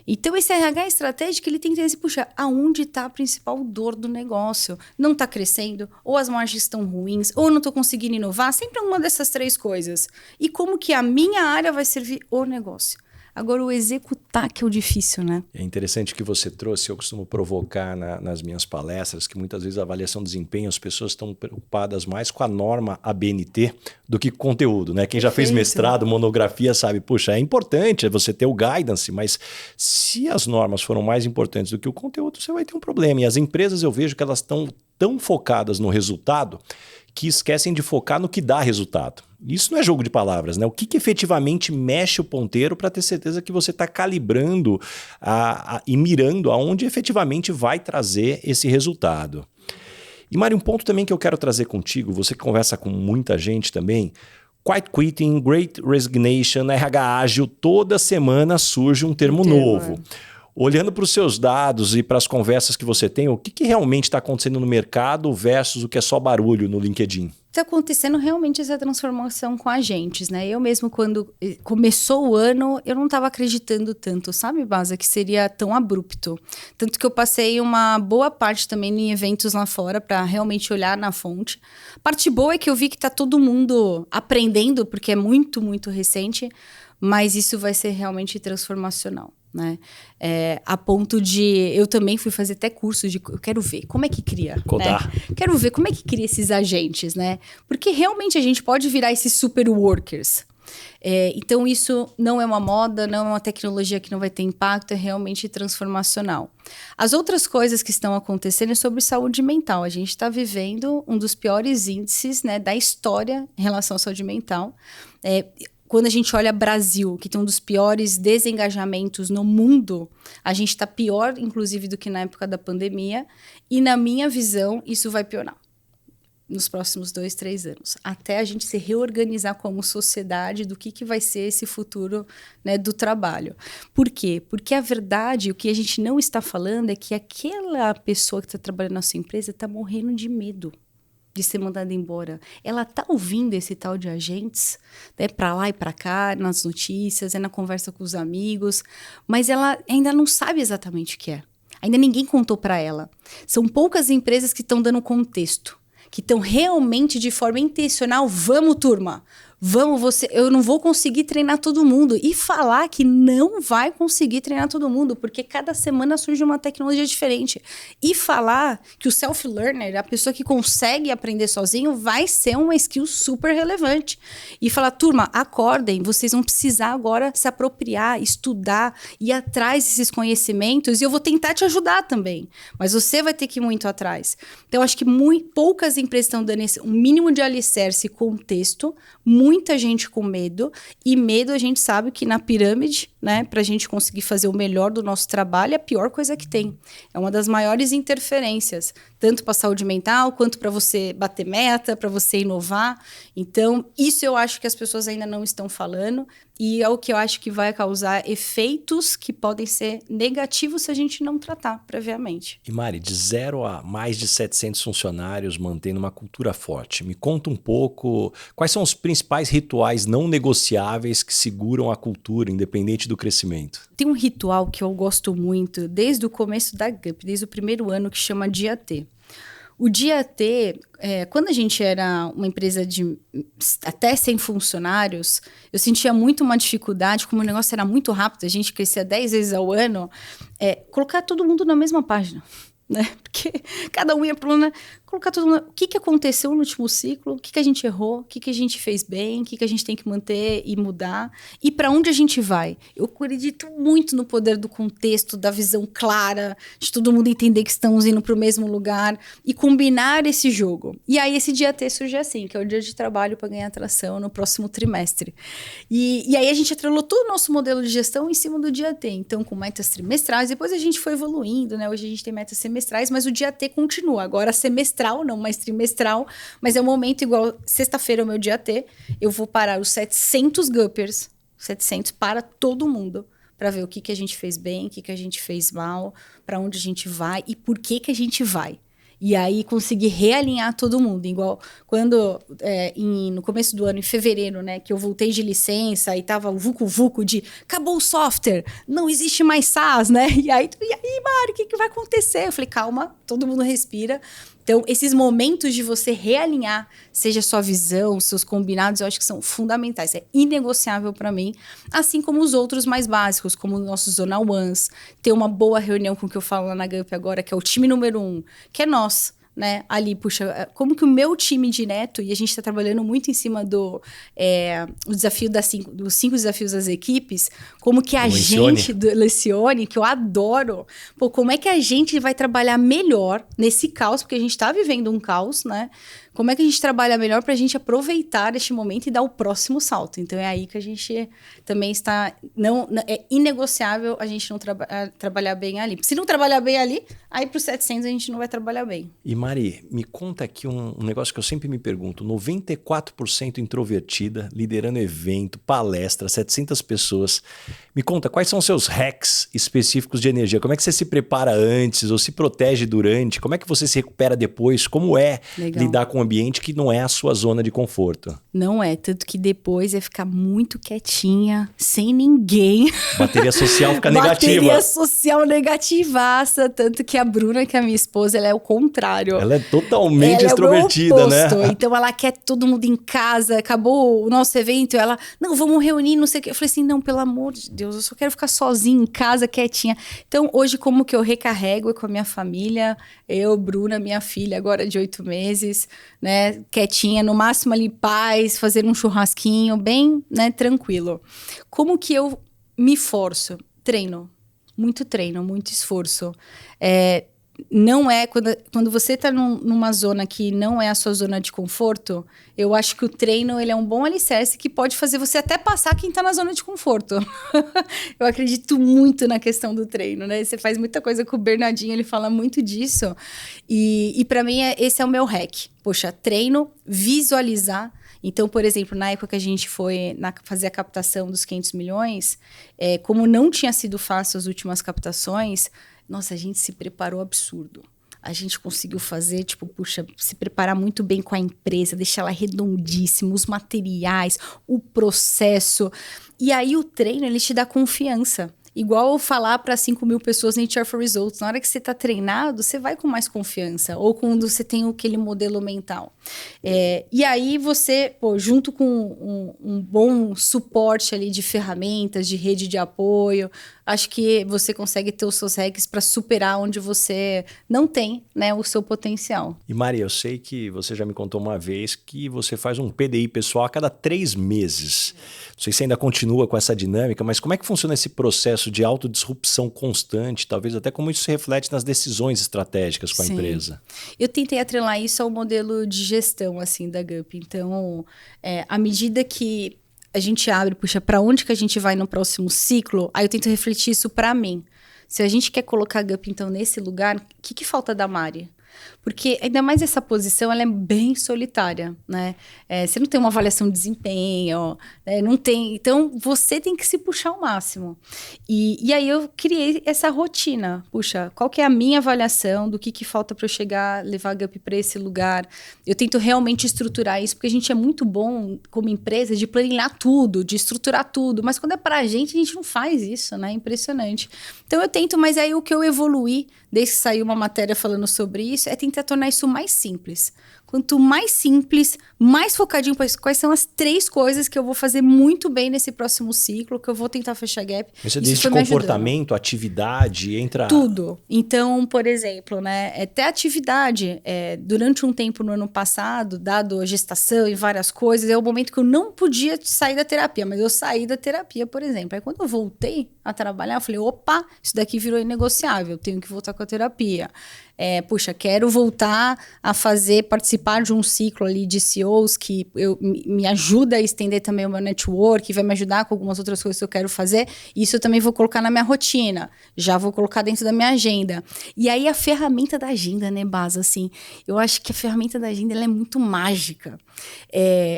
Então, esse RH estratégico, ele tem que dizer, puxa, aonde está a principal dor do negócio? Não está crescendo, ou as margens estão ruins, ou não estou conseguindo inovar, sempre uma dessas 3 coisas. E como que a minha área vai servir o negócio? Agora, o executar que é o difícil, né? É interessante que você trouxe, eu costumo provocar nas minhas palestras, que muitas vezes a avaliação de desempenho, as pessoas estão preocupadas mais com a norma ABNT do que com o conteúdo, né? Quem já fez mestrado, monografia, sabe, puxa, é importante você ter o guidance, mas se as normas foram mais importantes do que o conteúdo, você vai ter um problema. E as empresas, eu vejo que elas estão tão focadas no resultado que esquecem de focar no que dá resultado. Isso não é jogo de palavras, né? O que efetivamente mexe o ponteiro para ter certeza que você está calibrando e mirando aonde efetivamente vai trazer esse resultado. E, Mari, um ponto também que eu quero trazer contigo, você que conversa com muita gente também, Quiet Quitting, Great Resignation, RH ágil, toda semana surge um termo novo. Olhando para os seus dados e para as conversas que você tem, o que realmente está acontecendo no mercado versus o que é só barulho no LinkedIn? Está acontecendo realmente essa transformação com agentes, né? Eu mesmo, quando começou o ano, eu não estava acreditando tanto, sabe, Baza, que seria tão abrupto. Tanto que eu passei uma boa parte também em eventos lá fora para realmente olhar na fonte. A parte boa é que eu vi que está todo mundo aprendendo, porque é muito, muito recente, mas isso vai ser realmente transformacional. Né? A ponto de eu também fui fazer até cursos de eu quero ver como é que cria, codar, né? Quero ver como é que cria esses agentes, né? Porque realmente a gente pode virar esses super workers. Então isso não é uma moda, não é uma tecnologia que não vai ter impacto, é realmente transformacional. As outras coisas que estão acontecendo é sobre saúde mental. A gente está vivendo um dos piores índices, né, da história em relação à saúde mental. Quando a gente olha Brasil, que tem um dos piores desengajamentos no mundo, a gente está pior, inclusive, do que na época da pandemia. E, na minha visão, isso vai piorar nos próximos 2, 3 anos. Até a gente se reorganizar como sociedade do que vai ser esse futuro, né, do trabalho. Por quê? Porque a verdade, o que a gente não está falando é que aquela pessoa que está trabalhando na sua empresa está morrendo de medo de ser mandada embora. Ela tá ouvindo esse tal de agentes, né, para lá e para cá, nas notícias, na conversa com os amigos, mas ela ainda não sabe exatamente o que é. Ainda ninguém contou para ela. São poucas empresas que estão dando contexto, que estão realmente de forma intencional, vamos, turma, vamos, eu não vou conseguir treinar todo mundo. E falar que não vai conseguir treinar todo mundo, porque cada semana surge uma tecnologia diferente. E falar que o self-learner, a pessoa que consegue aprender sozinho, vai ser uma skill super relevante. E falar, turma, acordem, vocês vão precisar agora se apropriar, estudar, ir atrás desses conhecimentos, e eu vou tentar te ajudar também. Mas você vai ter que ir muito atrás. Então, eu acho que poucas empresas estão dando um mínimo de alicerce e contexto, muita gente com medo, e medo a gente sabe que na pirâmide, né, para a gente conseguir fazer o melhor do nosso trabalho, é a pior coisa que tem. É uma das maiores interferências, tanto para a saúde mental, quanto para você bater meta, para você inovar. Então, isso eu acho que as pessoas ainda não estão falando, e é o que eu acho que vai causar efeitos que podem ser negativos se a gente não tratar previamente. E Mari, de 0 a mais de 700 funcionários mantendo uma cultura forte, me conta um pouco quais são os principais rituais não negociáveis que seguram a cultura, independente do crescimento. Tem um ritual que eu gosto muito desde o começo da GUP, desde o primeiro ano, que chama Dia T. O Dia T, quando a gente era uma empresa de até 100 funcionários, eu sentia muito uma dificuldade, como o negócio era muito rápido, a gente crescia 10 vezes ao ano, colocar todo mundo na mesma página. Né? Porque cada um ia para uma... Colocar todo mundo... O que aconteceu no último ciclo? O que a gente errou? O que a gente fez bem? O que a gente tem que manter e mudar? E para onde a gente vai? Eu acredito muito no poder do contexto, da visão clara, de todo mundo entender que estamos indo para o mesmo lugar e combinar esse jogo. E aí esse dia T surge assim, que é o dia de trabalho para ganhar atração no próximo trimestre. E aí a gente atrelou todo o nosso modelo de gestão em cima do dia T. Então, com metas trimestrais, depois a gente foi evoluindo, né? Hoje a gente tem metas semestrais, mas o dia T continua. Agora semestral, não mais trimestral, mas é um momento igual, sexta-feira é o meu dia T, eu vou parar os 700 Guppers, 700 para todo mundo, para ver o que a gente fez bem, o que a gente fez mal, para onde a gente vai e por que a gente vai. E aí conseguir realinhar todo mundo. Igual quando, no começo do ano, em fevereiro, né, que eu voltei de licença e tava o vucu-vucu de acabou o software, não existe mais SaaS, né? E aí Mari, o que vai acontecer? Eu falei, calma, todo mundo respira. Então, esses momentos de você realinhar, seja a sua visão, seus combinados, eu acho que são fundamentais. É inegociável para mim, assim como os outros mais básicos, como os nossos Zona Ones, ter uma boa reunião com o que eu falo lá na GUP agora, que é o time número 1, que é nós. Né? Ali, puxa, como que o meu time direto, e a gente está trabalhando muito em cima do o desafio dos 5 desafios das equipes, como que a gente, do Lecione, que eu adoro, como é que a gente vai trabalhar melhor nesse caos, porque a gente está vivendo um caos, né? como é que a gente trabalha melhor para a gente aproveitar este momento e dar o próximo salto. Então, é aí que a gente também está... é inegociável a gente não trabalhar bem ali. Se não trabalhar bem ali, aí para os 700 a gente não vai trabalhar bem. E Mari, me conta aqui um negócio que eu sempre me pergunto. 94% introvertida, liderando evento, palestra, 700 pessoas. Me conta, quais são os seus hacks específicos de energia? Como é que você se prepara antes ou se protege durante? Como é que você se recupera depois? Como é lidar com um ambiente que não é a sua zona de conforto? Não é, tanto que depois é ficar muito quietinha, sem ninguém. Bateria social fica negativa. Bateria social negativaça, tanto que a Bruna, que é a minha esposa, ela é o contrário. Ela é totalmente extrovertida, né? Então ela quer todo mundo em casa, acabou o nosso evento, ela, não, vamos reunir, não sei o quê. Eu falei assim, não, pelo amor de Deus, eu só quero ficar sozinha em casa, quietinha. Então hoje como que eu recarrego com a minha família, eu, Bruna, minha filha, agora de 8 meses, né, quietinha, no máximo ali paz, fazer um churrasquinho, bem, né, tranquilo. Como que eu me forço? Treino, muito esforço. Não é, quando você está numa zona que não é a sua zona de conforto, eu acho que o treino ele é um bom alicerce que pode fazer você até passar quem está na zona de conforto. Eu acredito muito na questão do treino, né? Você faz muita coisa com o Bernardinho, ele fala muito disso. E para mim, esse é o meu hack. Poxa, treino, visualizar. Então, por exemplo, na época que a gente foi fazer a captação dos 500 milhões, como não tinha sido fácil as últimas captações, nossa, a gente se preparou absurdo. A gente conseguiu fazer, se preparar muito bem com a empresa, deixar ela redondíssima, os materiais, o processo. E aí o treino, ele te dá confiança. Igual falar para 5 mil pessoas em HR for Results. Na hora que você está treinado, você vai com mais confiança. Ou quando você tem aquele modelo mental. E aí você, junto com um bom suporte ali de ferramentas, de rede de apoio, acho que você consegue ter os seus hacks para superar onde você não tem, né, o seu potencial. E Maria, eu sei que você já me contou uma vez que você faz um PDI pessoal a cada 3 meses. Não sei se ainda continua com essa dinâmica, mas como é que funciona esse processo de autodisrupção constante, talvez até como isso se reflete nas decisões estratégicas com a empresa? Eu tentei atrelar isso ao modelo de gestão assim, da GUP. Então, à medida que a gente abre, para onde que a gente vai no próximo ciclo, aí eu tento refletir isso para mim. Se a gente quer colocar a GUP, então, nesse lugar, o que falta da Mari? Porque, ainda mais essa posição, ela é bem solitária, né? Você não tem uma avaliação de desempenho, né? Não tem... Então, você tem que se puxar ao máximo. E aí, eu criei essa rotina. Puxa, qual que é a minha avaliação do que falta para eu chegar, levar a GUP para esse lugar? Eu tento realmente estruturar isso, porque a gente é muito bom, como empresa, de planilhar tudo, de estruturar tudo. Mas quando é pra gente não faz isso, né? É impressionante. Então, eu tento, mas aí o que eu evoluí, desde que saiu uma matéria falando sobre isso, é tentar tornar isso mais simples. Quanto mais simples, mais focadinho, quais são as 3 coisas que eu vou fazer muito bem nesse próximo ciclo, que eu vou tentar fechar gap. Você diz de comportamento, atividade, entra... Tudo. Então, por exemplo, né, até atividade. Durante um tempo no ano passado, dado a gestação e várias coisas, é o momento que eu não podia sair da terapia, mas eu saí da terapia, por exemplo. Aí quando eu voltei a trabalhar, eu falei, opa, isso daqui virou inegociável, tenho que voltar com a terapia. Quero voltar a participar de um ciclo ali de CEOs que me ajuda a estender também o meu network, vai me ajudar com algumas outras coisas que eu quero fazer. Isso eu também vou colocar na minha rotina, já vou colocar dentro da minha agenda. E aí a ferramenta da agenda, né, Basa, assim, eu acho que a ferramenta da agenda ela é muito mágica.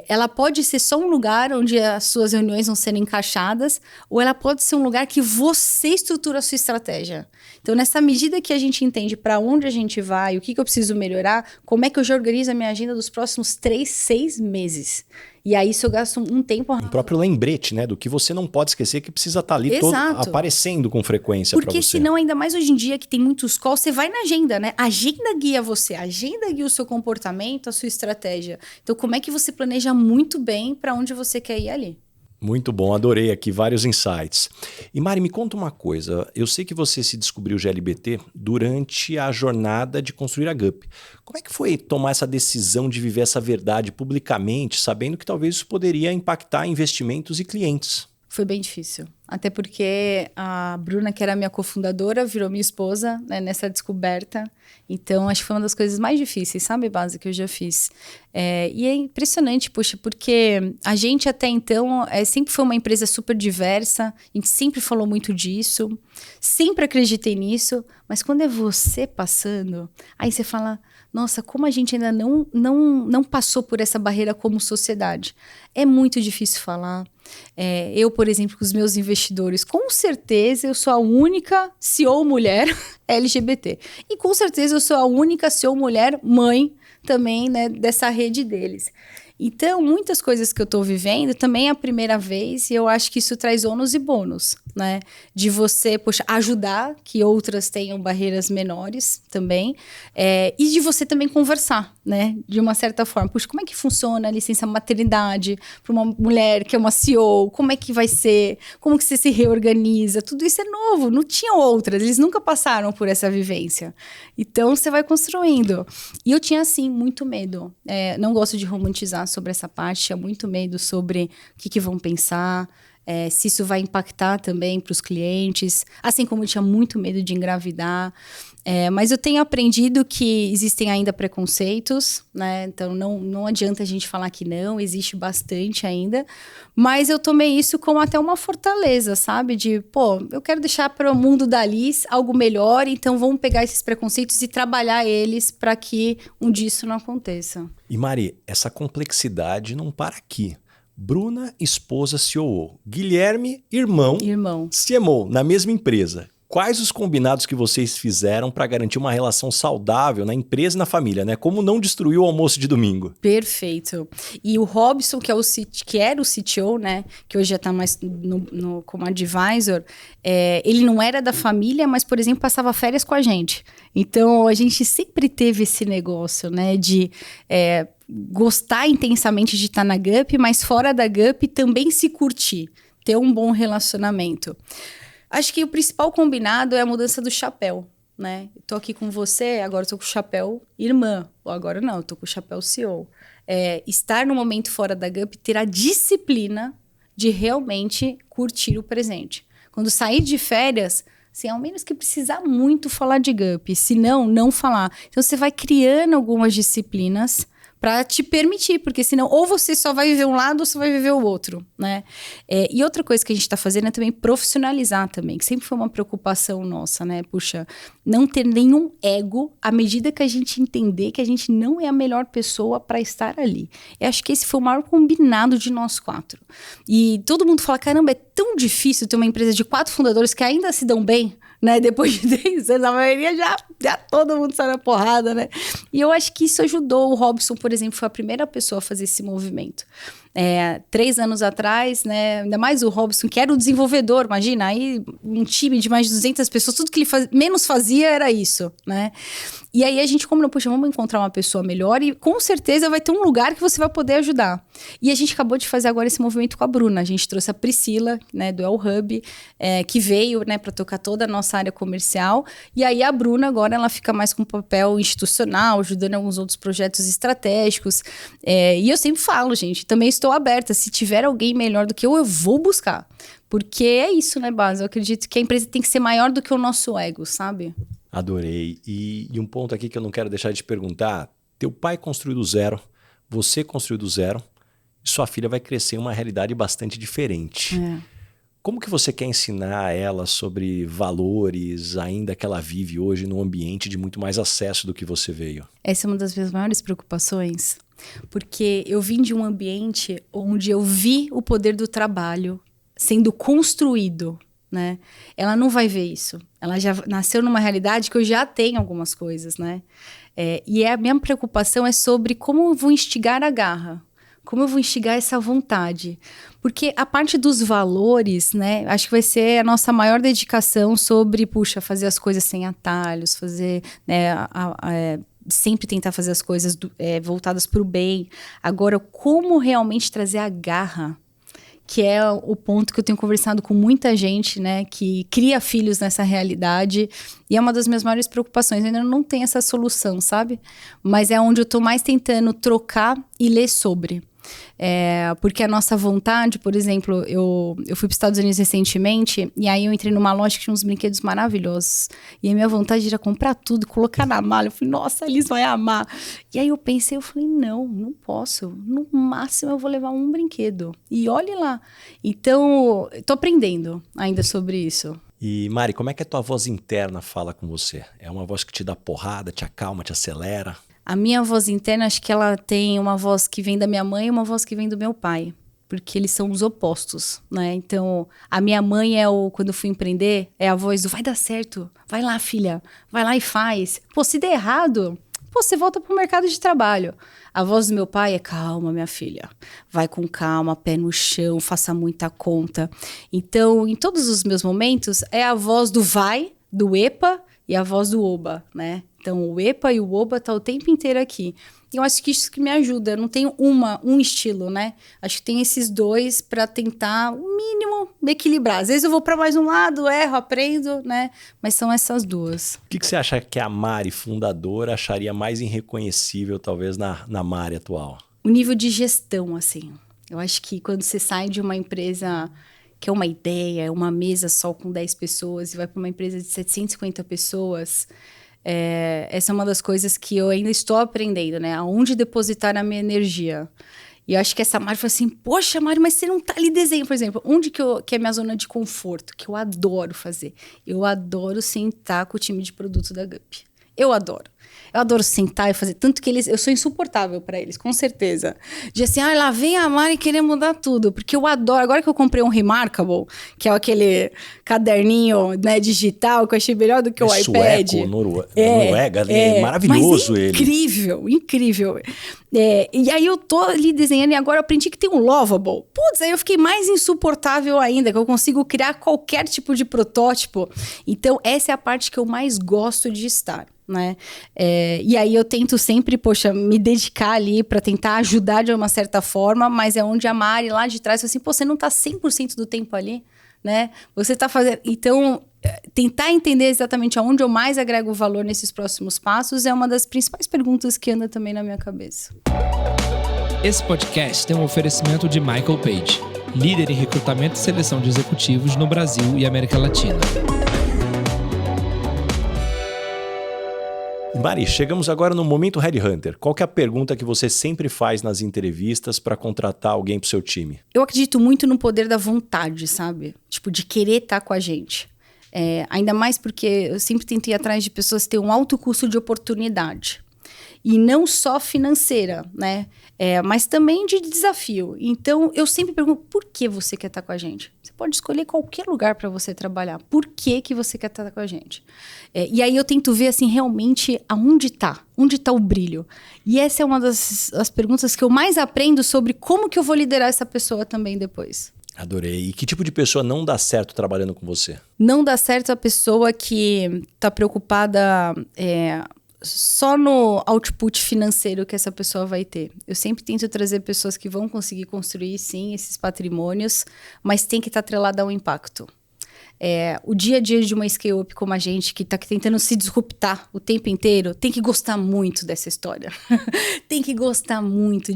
Ela pode ser só um lugar onde as suas reuniões vão ser encaixadas, ou ela pode ser um lugar que você estrutura a sua estratégia. Então, nessa medida que a gente entende para onde a gente vai, o que eu preciso melhorar, como é que eu já organizo a minha agenda dos próximos 3, 6 meses. E aí, isso eu gasto um tempo... Um próprio lembrete, né? Do que você não pode esquecer, que precisa estar ali todo aparecendo com frequência para você. Porque senão, ainda mais hoje em dia, que tem muitos calls, você vai na agenda, né? A agenda guia você, a agenda guia o seu comportamento, a sua estratégia. Então, como é que você planeja muito bem para onde você quer ir ali? Muito bom, adorei aqui vários insights. E Mari, me conta uma coisa, eu sei que você se descobriu GLBT durante a jornada de construir a GUP. Como é que foi tomar essa decisão de viver essa verdade publicamente, sabendo que talvez isso poderia impactar investimentos e clientes? Foi bem difícil. Até porque a Bruna, que era minha cofundadora, virou minha esposa, né, nessa descoberta. Então, acho que foi uma das coisas mais difíceis, sabe, Basa, que eu já fiz. E é impressionante, poxa, porque a gente até então sempre foi uma empresa super diversa, a gente sempre falou muito disso, sempre acreditei nisso, mas quando é você passando, aí você fala, nossa, como a gente ainda não passou por essa barreira como sociedade. É muito difícil falar. Eu, por exemplo, com os meus investidores, com certeza eu sou a única CEO mulher LGBT. E com certeza eu sou a única CEO mulher mãe também, né, dessa rede deles. Então, muitas coisas que eu estou vivendo também é a primeira vez e eu acho que isso traz ônus e bônus, né? De você, poxa, ajudar que outras tenham barreiras menores também e de você também conversar, né? De uma certa forma. Puxa, como é que funciona a licença maternidade para uma mulher que é uma CEO? Como é que vai ser? Como que você se reorganiza? Tudo isso é novo, não tinha outras, eles nunca passaram por essa vivência. Então, você vai construindo. E eu tinha, assim, muito medo. Não gosto de romantizar sobre essa parte, tinha muito medo sobre o que vão pensar, se isso vai impactar também para os clientes, assim como eu tinha muito medo de engravidar. Mas eu tenho aprendido que existem ainda preconceitos, né? Então não adianta a gente falar que não, existe bastante ainda, mas eu tomei isso como até uma fortaleza, sabe? De, eu quero deixar para o mundo da Liz algo melhor, então vamos pegar esses preconceitos e trabalhar eles para que um dia isso não aconteça. E Mari, essa complexidade não para aqui. Bruna, esposa COO. Guilherme, irmão. CMO, na mesma empresa. Quais os combinados que vocês fizeram para garantir uma relação saudável na empresa e na família, né? Como não destruir o almoço de domingo? Perfeito. E o Robson, que era o CTO, né? Que hoje já está mais como advisor, ele não era da família, mas, por exemplo, passava férias com a gente. Então, a gente sempre teve esse negócio, né? De gostar intensamente de estar na GUP, mas fora da GUP também se curtir, ter um bom relacionamento. Acho que o principal combinado é a mudança do chapéu, né? Tô aqui com você, agora tô com o chapéu irmã. Ou agora não, eu tô com o chapéu CEO. Estar no momento fora da GUP, ter a disciplina de realmente curtir o presente. Quando sair de férias, assim, ao menos que precisar muito falar de GUP, se não falar. Então, você vai criando algumas disciplinas para te permitir, porque senão ou você só vai viver um lado ou você vai viver o outro, né? E outra coisa que a gente está fazendo é também profissionalizar também, que sempre foi uma preocupação nossa, né? Puxa, não ter nenhum ego à medida que a gente entender que a gente não é a melhor pessoa para estar ali. Eu acho que esse foi o maior combinado de nós 4. E todo mundo fala, caramba, é tão difícil ter uma empresa de 4 fundadores que ainda se dão bem, né? Depois de 10 anos, a maioria já todo mundo sai na porrada, né? E eu acho que isso ajudou. O Robson, por exemplo, foi a primeira pessoa a fazer esse movimento. 3 anos atrás, né? Ainda mais o Robson, que era o desenvolvedor, imagina, aí um time de mais de 200 pessoas, tudo que ele menos fazia era isso, né? E aí a gente combinou, poxa, vamos encontrar uma pessoa melhor e com certeza vai ter um lugar que você vai poder ajudar. E a gente acabou de fazer agora esse movimento com a Bruna. A gente trouxe a Priscila, né, do El Hub, que veio, né, para tocar toda a nossa área comercial. E aí a Bruna agora ela fica mais com papel institucional, ajudando em alguns outros projetos estratégicos. E eu sempre falo, gente, também estou aberta. Se tiver alguém melhor do que eu vou buscar. Porque é isso, né, Basa? Eu acredito que a empresa tem que ser maior do que o nosso ego, sabe? Adorei. E um ponto aqui que eu não quero deixar de te perguntar. Teu pai construiu do zero, você construiu do zero, e sua filha vai crescer em uma realidade bastante diferente. Como que você quer ensinar a ela sobre valores, ainda que ela vive hoje num ambiente de muito mais acesso do que você veio? Essa é uma das minhas maiores preocupações, porque eu vim de um ambiente onde eu vi o poder do trabalho sendo construído, né? Ela não vai ver isso. Ela já nasceu numa realidade que eu já tenho algumas coisas, né? E a minha preocupação é sobre como eu vou instigar a garra. Como eu vou instigar essa vontade? Porque a parte dos valores, né? Acho que vai ser a nossa maior dedicação sobre, puxa, fazer as coisas sem atalhos, fazer, né, sempre tentar fazer as coisas voltadas para o bem. Agora, como realmente trazer a garra? Que é o ponto que eu tenho conversado com muita gente, né, que cria filhos nessa realidade, e é uma das minhas maiores preocupações. Eu ainda não tenho essa solução, sabe? Mas é onde eu tô mais tentando trocar e ler sobre. Porque a nossa vontade, por exemplo, eu fui para os Estados Unidos recentemente e aí eu entrei numa loja que tinha uns brinquedos maravilhosos. E a minha vontade era comprar tudo, colocar na mala. Eu falei, nossa, a Liz vai amar. E aí eu pensei, eu falei, não posso. No máximo eu vou levar um brinquedo. E olhe lá. Então, estou aprendendo ainda sobre isso. E Mari, como é que a tua voz interna fala com você? É uma voz que te dá porrada, te acalma, te acelera? A minha voz interna, acho que ela tem uma voz que vem da minha mãe e uma voz que vem do meu pai. Porque eles são os opostos, né? Então, a minha mãe quando eu fui empreender, é a voz do vai dar certo, vai lá, filha, vai lá e faz. Pô, se der errado, você volta pro mercado de trabalho. A voz do meu pai é calma, minha filha. Vai com calma, pé no chão, faça muita conta. Então, em todos os meus momentos, é a voz do vai, do epa e a voz do oba, né? Então, o epa e o oba tá o tempo inteiro aqui. E eu acho que isso que me ajuda. Eu não tenho um estilo, né? Acho que tem esses dois para tentar, o mínimo, me equilibrar. Às vezes eu vou para mais um lado, erro, aprendo, né? Mas são essas duas. O que você acha que a Mari, fundadora, acharia mais irreconhecível, talvez, na Mari atual? O nível de gestão, assim. Eu acho que quando você sai de uma empresa que é uma ideia, uma mesa só com 10 pessoas e vai para uma empresa de 750 pessoas... essa é uma das coisas que eu ainda estou aprendendo, né? Aonde depositar a minha energia. E eu acho que essa Mari falou assim, poxa, Mari, mas você não tá ali desenho, por exemplo. Onde que é a minha zona de conforto, que eu adoro fazer? Eu adoro sentar com o time de produto da Gup. Eu adoro. Eu adoro sentar e fazer. Tanto que eu sou insuportável para eles, com certeza. De assim, lá vem a Mari querer mudar tudo. Porque eu adoro. Agora que eu comprei um Remarkable, que é aquele caderninho, né, digital, que eu achei melhor do que o iPad. Sueco, Noruega, maravilhoso ele. Incrível, incrível. E aí eu tô ali desenhando e agora eu aprendi que tem um Lovable. Putz, aí eu fiquei mais insuportável ainda, que eu consigo criar qualquer tipo de protótipo. Então, essa é a parte que eu mais gosto de estar. Né? E aí eu tento sempre, me dedicar ali para tentar ajudar de uma certa forma, mas é onde a Mari lá de trás fala assim, você não tá 100% do tempo ali, né? Você tá fazendo... Então, tentar entender exatamente aonde eu mais agrego valor nesses próximos passos é uma das principais perguntas que anda também na minha cabeça. Esse podcast tem um oferecimento de Michael Page, líder em recrutamento e seleção de executivos no Brasil e América Latina. Mari, chegamos agora no momento Headhunter. Qual que é a pergunta que você sempre faz nas entrevistas para contratar alguém para o seu time? Eu acredito muito no poder da vontade, sabe? Tipo, de querer estar com a gente. Ainda mais porque eu sempre tento ir atrás de pessoas que têm um alto custo de oportunidade. E não só financeira, né? Mas também de desafio. Então, eu sempre pergunto, por que você quer estar com a gente? Você pode escolher qualquer lugar para você trabalhar. Por que você quer estar com a gente? E aí eu tento ver, assim, realmente aonde está. Onde está o brilho? E essa é uma das perguntas que eu mais aprendo sobre como que eu vou liderar essa pessoa também depois. Adorei. E que tipo de pessoa não dá certo trabalhando com você? Não dá certo a pessoa que está preocupada... só no output financeiro que essa pessoa vai ter. Eu sempre tento trazer pessoas que vão conseguir construir, sim, esses patrimônios, mas tem que estar atrelada ao impacto. O dia a dia de uma scale-up como a gente, que está tentando se disruptar o tempo inteiro, tem que gostar muito dessa história. Tem que gostar muito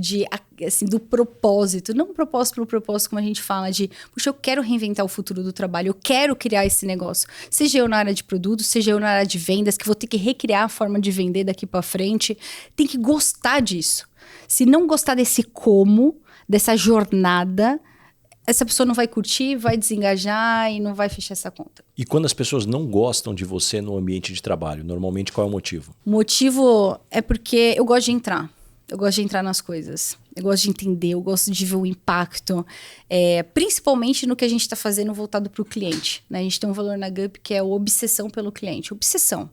do propósito. Não propósito pelo propósito, como a gente fala, puxa, eu quero reinventar o futuro do trabalho, eu quero criar esse negócio. Seja eu na área de produto, seja eu na área de vendas, que vou ter que recriar a forma de vender daqui para frente. Tem que gostar disso. Se não gostar desse como, dessa jornada... essa pessoa não vai curtir, vai desengajar e não vai fechar essa conta. E quando as pessoas não gostam de você no ambiente de trabalho, normalmente qual é o motivo? O motivo é porque eu gosto de entrar. Eu gosto de entrar nas coisas. Eu gosto de entender, eu gosto de ver o impacto. Principalmente no que a gente está fazendo voltado para o cliente. Né? A gente tem um valor na Gup que é a obsessão pelo cliente. Obsessão.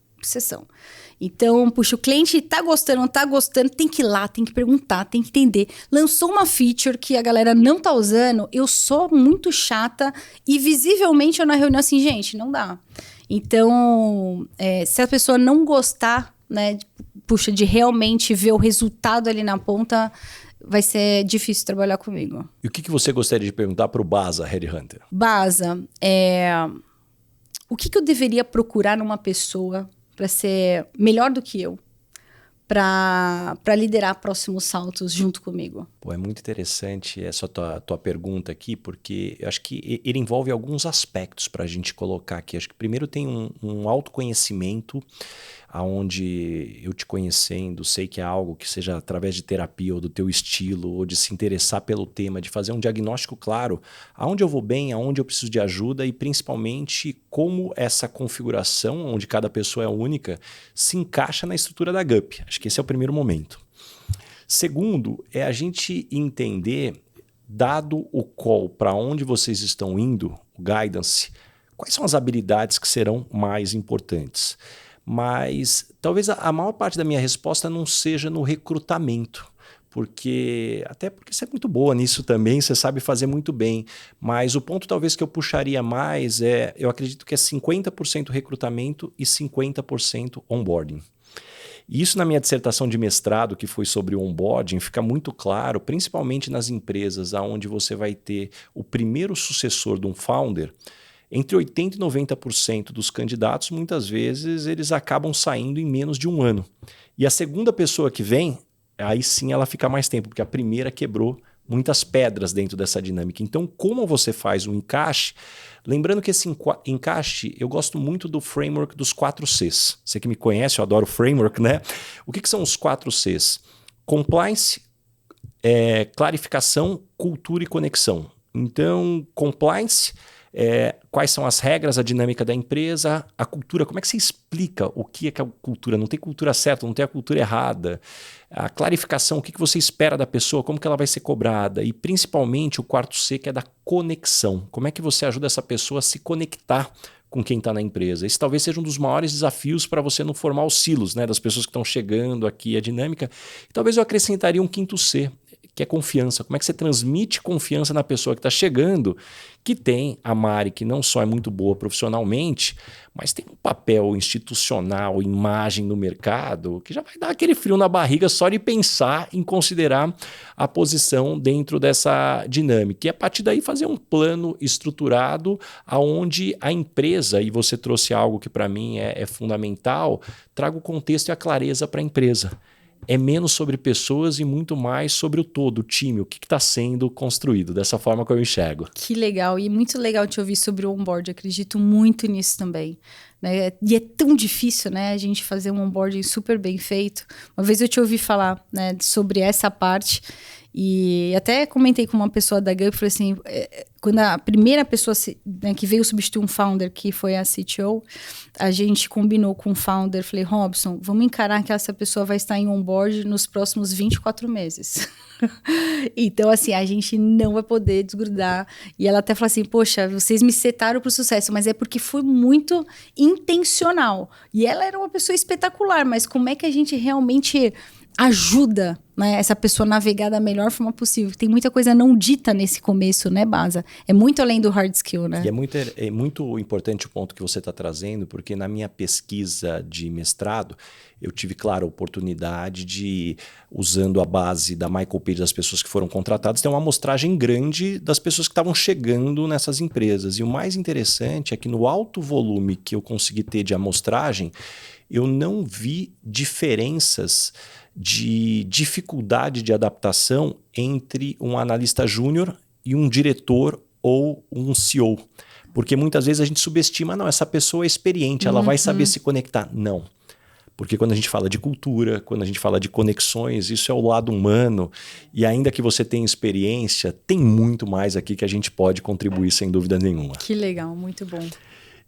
Então, puxa, o cliente tá gostando, não tá gostando, tem que ir lá, tem que perguntar, tem que entender. Lançou uma feature que a galera não tá usando, eu sou muito chata e visivelmente eu na reunião assim, gente, não dá. Então, se a pessoa não gostar, né, puxa, de realmente ver o resultado ali na ponta, vai ser difícil trabalhar comigo. E o que você gostaria de perguntar pro Baza, Headhunter? Baza, o que eu deveria procurar numa pessoa para ser melhor do que eu, para liderar próximos saltos junto comigo. Pô, é muito interessante essa tua pergunta aqui, porque eu acho que ele envolve alguns aspectos para a gente colocar aqui. Acho que primeiro tem um autoconhecimento, aonde eu te conhecendo, sei que é algo que seja através de terapia ou do teu estilo, ou de se interessar pelo tema, de fazer um diagnóstico claro, aonde eu vou bem, aonde eu preciso de ajuda e principalmente como essa configuração, onde cada pessoa é única, se encaixa na estrutura da GUP. Acho que esse é o primeiro momento. Segundo, é a gente entender, dado o call para onde vocês estão indo, o guidance, quais são as habilidades que serão mais importantes. Mas talvez a maior parte da minha resposta não seja no recrutamento, até porque você é muito boa nisso também, você sabe fazer muito bem, mas o ponto talvez que eu puxaria mais eu acredito que é 50% recrutamento e 50% onboarding. E isso na minha dissertação de mestrado, que foi sobre o onboarding, fica muito claro, principalmente nas empresas onde você vai ter o primeiro sucessor de um founder. Entre 80% e 90% dos candidatos, muitas vezes, eles acabam saindo em menos de um ano. E a segunda pessoa que vem, aí sim ela fica mais tempo, porque a primeira quebrou muitas pedras dentro dessa dinâmica. Então, como você faz um encaixe? Lembrando que esse encaixe, eu gosto muito do framework dos 4 Cs. Você que me conhece, eu adoro framework, né? O que são os 4 Cs? Compliance, clarificação, cultura e conexão. Então, compliance... quais são as regras, a dinâmica da empresa, a cultura, como é que você explica o que é a cultura? Não tem cultura certa, não tem a cultura errada. A clarificação, o que você espera da pessoa, como que ela vai ser cobrada. E principalmente o 4 C, que é da conexão. Como é que você ajuda essa pessoa a se conectar com quem está na empresa? Esse talvez seja um dos maiores desafios para você não formar os silos, né, das pessoas que estão chegando aqui, a dinâmica. E talvez eu acrescentaria um 5º C, que é confiança. Como é que você transmite confiança na pessoa que está chegando, que tem a Mari, que não só é muito boa profissionalmente, mas tem um papel institucional, imagem no mercado, que já vai dar aquele frio na barriga só de pensar em considerar a posição dentro dessa dinâmica. E a partir daí fazer um plano estruturado aonde a empresa, e você trouxe algo que para mim é fundamental, traga o contexto e a clareza para a empresa. É menos sobre pessoas e muito mais sobre o todo, o time, o que está sendo construído, dessa forma que eu enxergo. Que legal, e muito legal te ouvir sobre o onboard, acredito muito nisso também. Né? E é tão difícil, né, a gente fazer um onboarding super bem feito. Uma vez eu te ouvi falar, né, sobre essa parte, e até comentei com uma pessoa da GUP, falei assim, quando a primeira pessoa né, que veio substituir um founder, que foi a CTO, a gente combinou com o founder, falei, Robson, vamos encarar que essa pessoa vai estar em onboard nos próximos 24 meses. Então, assim, a gente não vai poder desgrudar. E ela até falou assim, poxa, vocês me setaram para o sucesso, mas é porque foi muito intencional. E ela era uma pessoa espetacular, mas como é que a gente realmente ajuda, né, essa pessoa a navegar da melhor forma possível? Tem muita coisa não dita nesse começo, né, Baza? É muito além do hard skill, né? E é muito importante o ponto que você está trazendo, porque na minha pesquisa de mestrado, eu tive, claro, a oportunidade de, usando a base da Michael Page das pessoas que foram contratadas, ter uma amostragem grande das pessoas que estavam chegando nessas empresas. E o mais interessante é que no alto volume que eu consegui ter de amostragem, eu não vi diferenças de dificuldade de adaptação entre um analista júnior e um diretor ou um CEO. Porque muitas vezes a gente subestima, não, essa pessoa é experiente, ela vai saber se conectar. Não. Porque quando a gente fala de cultura, quando a gente fala de conexões, isso é o lado humano. E ainda que você tenha experiência, tem muito mais aqui que a gente pode contribuir, sem dúvida nenhuma. Que legal, muito bom.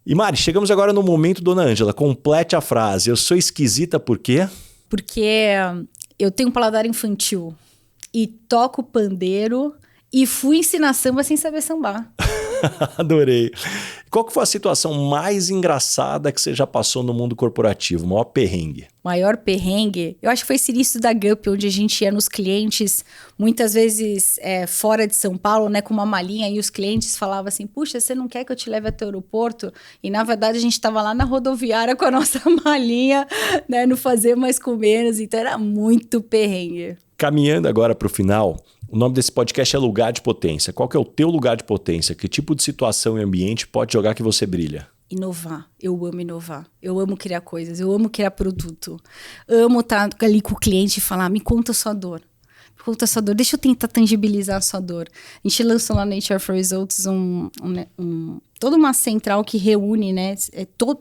E Mari, chegamos agora no momento, dona Ângela, complete a frase. Eu sou esquisita por quê? Porque eu tenho um paladar infantil e toco pandeiro e fui ensinar samba sem saber sambar. Adorei. Qual que foi a situação mais engraçada que você já passou no mundo corporativo? O maior perrengue? Maior perrengue? Eu acho que foi esse início da GUP, onde a gente ia nos clientes, muitas vezes fora de São Paulo, né, com uma malinha, e os clientes falavam assim, puxa, você não quer que eu te leve até o aeroporto? E na verdade a gente estava lá na rodoviária com a nossa malinha, né, no fazer mais com menos, então era muito perrengue. Caminhando agora para o final, o nome desse podcast é Lugar de Potência. Qual que é o teu lugar de potência? Que tipo de situação e ambiente pode jogar que você brilha? inovar. Eu amo inovar. Eu amo criar coisas. Eu amo criar produto. Amo estar ali com o cliente e falar, me conta a sua dor. Me conta a sua dor. Deixa eu tentar tangibilizar a sua dor. A gente lançou lá no HR for Results toda uma central que reúne, né,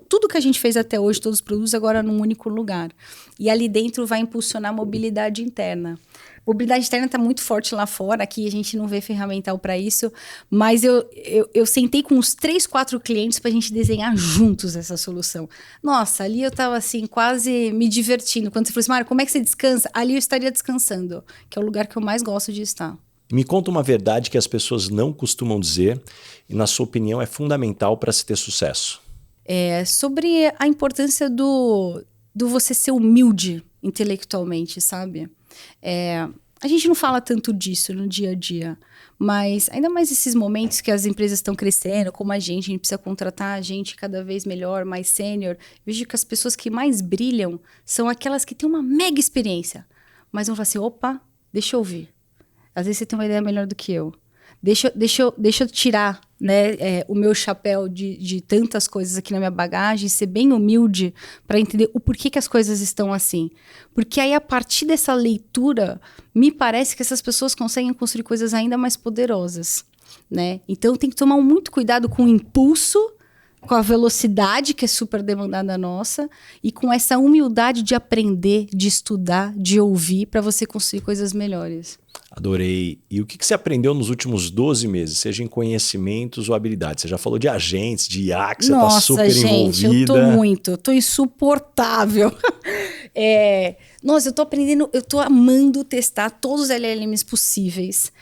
tudo que a gente fez até hoje, todos os produtos, agora num único lugar. E ali dentro vai impulsionar a mobilidade interna. Mobilidade interna está muito forte lá fora, aqui a gente não vê ferramental para isso, mas eu sentei com uns 3, 4 clientes para a gente desenhar juntos essa solução. Nossa, ali eu estava assim, quase me divertindo. Quando você falou assim, Mário, como é que você descansa? Ali eu estaria descansando, que é o lugar que eu mais gosto de estar. Me conta uma verdade que as pessoas não costumam dizer e, na sua opinião, é fundamental para se ter sucesso. Sobre a importância do você ser humilde intelectualmente, sabe? A gente não fala tanto disso no dia a dia, mas ainda mais esses momentos que as empresas estão crescendo, como a gente precisa contratar gente cada vez melhor, mais sênior. Vejo que as pessoas que mais brilham são aquelas que têm uma mega experiência, mas vão falar assim, opa, deixa eu ouvir. Às vezes você tem uma ideia melhor do que eu. Deixa eu tirar, né, o meu chapéu de tantas coisas aqui na minha bagagem, ser bem humilde para entender o porquê que as coisas estão assim. Porque aí, a partir dessa leitura, me parece que essas pessoas conseguem construir coisas ainda mais poderosas, né? Então, tem que tomar muito cuidado com o impulso, com a velocidade que é super demandada nossa e com essa humildade de aprender, de estudar, de ouvir para você construir coisas melhores. Adorei. E o que você aprendeu nos últimos 12 meses, seja em conhecimentos ou habilidades? Você já falou de agentes, de IA, que você está super envolvida. Nossa, gente, eu tô insuportável. Nossa, eu tô aprendendo, eu tô amando testar todos os LLMs possíveis.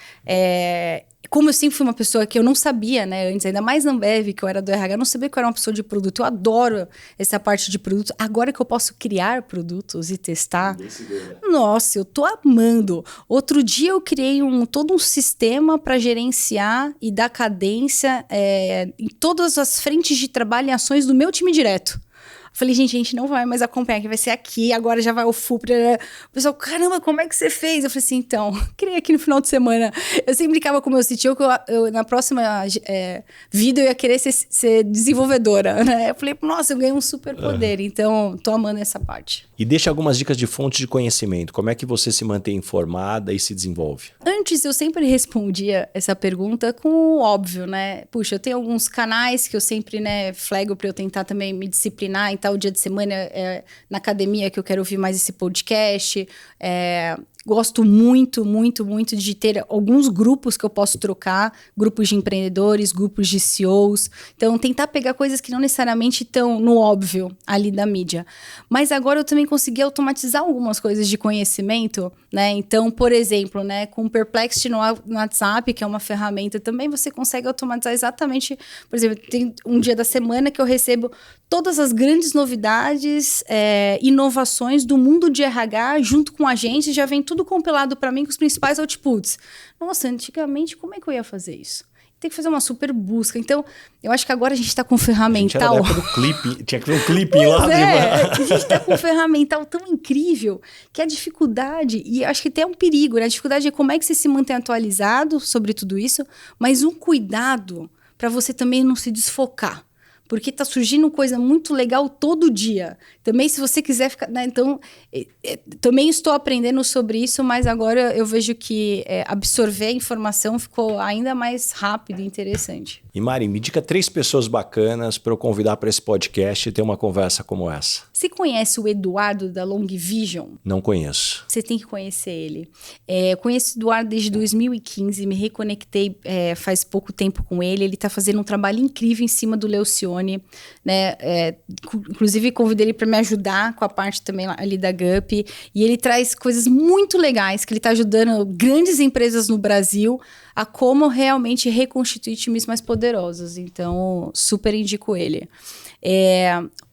Como eu sempre fui uma pessoa que eu não sabia, né, antes, ainda mais na Ambev, que eu era do RH, eu não sabia que eu era uma pessoa de produto. Eu adoro essa parte de produto. Agora que eu posso criar produtos e testar, nossa, eu tô amando. Outro dia eu criei todo um sistema para gerenciar e dar cadência em todas as frentes de trabalho e ações do meu time direto. Falei, gente, a gente não vai mais acompanhar, que vai ser aqui, agora já vai o FUP. O pessoal, caramba, como é que você fez? Eu falei assim, então, criei aqui no final de semana. Eu sempre brincava com o meu CTO que eu na próxima vida eu ia querer ser desenvolvedora, né? Eu falei, nossa, eu ganhei um super poder, então tô amando essa parte. E deixa algumas dicas de fontes de conhecimento. Como é que você se mantém informada e se desenvolve? Antes eu sempre respondia essa pergunta com o óbvio, né? Puxa, eu tenho alguns canais que eu sempre, né, flago para eu tentar também me disciplinar em tal dia de semana na academia que eu quero ouvir mais esse podcast. Gosto muito, muito, muito de ter alguns grupos que eu posso trocar, grupos de empreendedores, grupos de CEOs. Então, tentar pegar coisas que não necessariamente estão no óbvio ali da mídia. Mas agora eu também consegui automatizar algumas coisas de conhecimento, né? Então, por exemplo, né, com o Perplexity no WhatsApp, que é uma ferramenta, também você consegue automatizar exatamente. Por exemplo, tem um dia da semana que eu recebo todas as grandes novidades, inovações do mundo de RH junto com a gente, já vem tudo compilado para mim com os principais outputs. Nossa, antigamente, como é que eu ia fazer isso? Tem que fazer uma super busca. Então, eu acho que agora a gente está com ferramental... A gente era da época do clipe, tinha que ver um clipe lá. A gente está com um ferramental tão incrível que a dificuldade, e acho que tem um perigo, né? A dificuldade é como é que você se mantém atualizado sobre tudo isso, mas um cuidado para você também não se desfocar. Porque está surgindo coisa muito legal todo dia. Também, se você quiser ficar... Né, então, também estou aprendendo sobre isso, mas agora eu vejo que absorver a informação ficou ainda mais rápido e interessante. E Mari, me dica 3 pessoas bacanas para eu convidar para esse podcast e ter uma conversa como essa. Você conhece o Eduardo da Long Vision? Não conheço. Você tem que conhecer ele. Eu conheço o Eduardo desde 2015, me reconectei faz pouco tempo com ele. Ele está fazendo um trabalho incrível em cima do Leucione, né? Inclusive, convidei ele para me ajudar com a parte também ali da GUP. E ele traz coisas muito legais, que ele está ajudando grandes empresas no Brasil a como realmente reconstituir times mais poderosos. Então, super indico ele.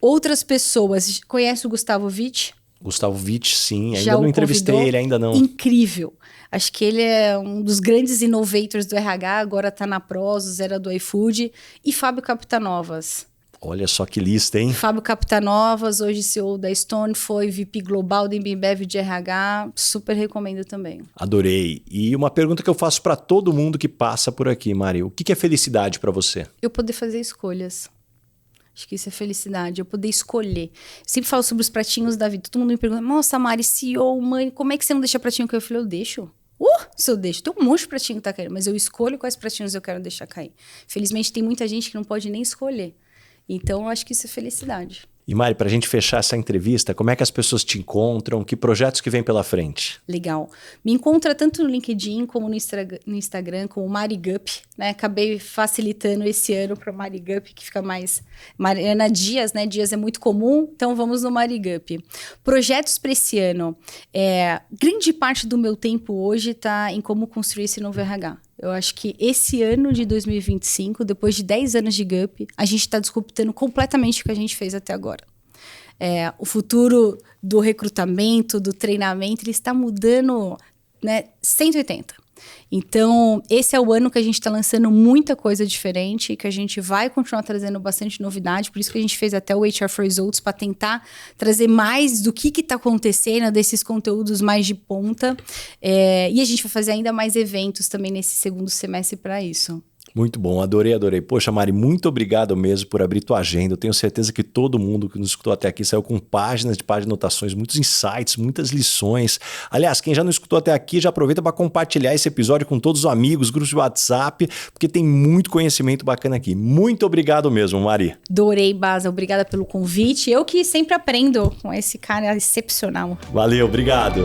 Outras pessoas, conhece o Gustavo Witt? Gustavo Witt, sim. Ainda não entrevistei ele, ainda não. Incrível. Acho que ele é um dos grandes innovators do RH, agora está na Prozos, era do iFood. E Fábio Capitanovas. Olha só que lista, hein? Fábio Capitanovas, hoje CEO da Stone, foi VP Global da Embev de RH. Super recomendo também. Adorei. E uma pergunta que eu faço para todo mundo que passa por aqui, Mari. O que é felicidade para você? Eu poder fazer escolhas. Acho que isso é felicidade, eu poder escolher. Eu sempre falo sobre os pratinhos da vida. Todo mundo me pergunta, nossa, Mari, CEO, mãe, como é que você não deixa pratinho cair? Eu falei, eu deixo. Se eu deixo. Tem um monte de pratinho que tá caindo, mas eu escolho quais pratinhos eu quero deixar cair. Felizmente, tem muita gente que não pode nem escolher. Então, eu acho que isso é felicidade. E Mari, para a gente fechar essa entrevista, como é que as pessoas te encontram? Que projetos que vem pela frente? Legal. Me encontra tanto no LinkedIn como no Instagram, como Mari Gup, né? Acabei facilitando esse ano para Mari Gup, que fica mais... Mariana Dias, né? Dias é muito comum, então vamos no Mari Gup. Projetos para esse ano. Grande parte do meu tempo hoje está em como construir esse novo RH. Eu acho que esse ano de 2025, depois de 10 anos de Gup, a gente está disruptando completamente o que a gente fez até agora. O futuro do recrutamento, do treinamento, ele está mudando, né, 180. Então, esse é o ano que a gente está lançando muita coisa diferente, que a gente vai continuar trazendo bastante novidade, por isso que a gente fez até o HR for Results, para tentar trazer mais do que está acontecendo, desses conteúdos mais de ponta. E a gente vai fazer ainda mais eventos também nesse segundo semestre para isso. Muito bom, adorei. Poxa, Mari, muito obrigado mesmo por abrir tua agenda. Eu tenho certeza que todo mundo que nos escutou até aqui saiu com páginas de anotações, muitos insights, muitas lições. Aliás, quem já não escutou até aqui, já aproveita para compartilhar esse episódio com todos os amigos, grupos de WhatsApp, porque tem muito conhecimento bacana aqui. Muito obrigado mesmo, Mari. Adorei, Baza. Obrigada pelo convite. Eu que sempre aprendo com esse cara excepcional. Valeu, obrigado.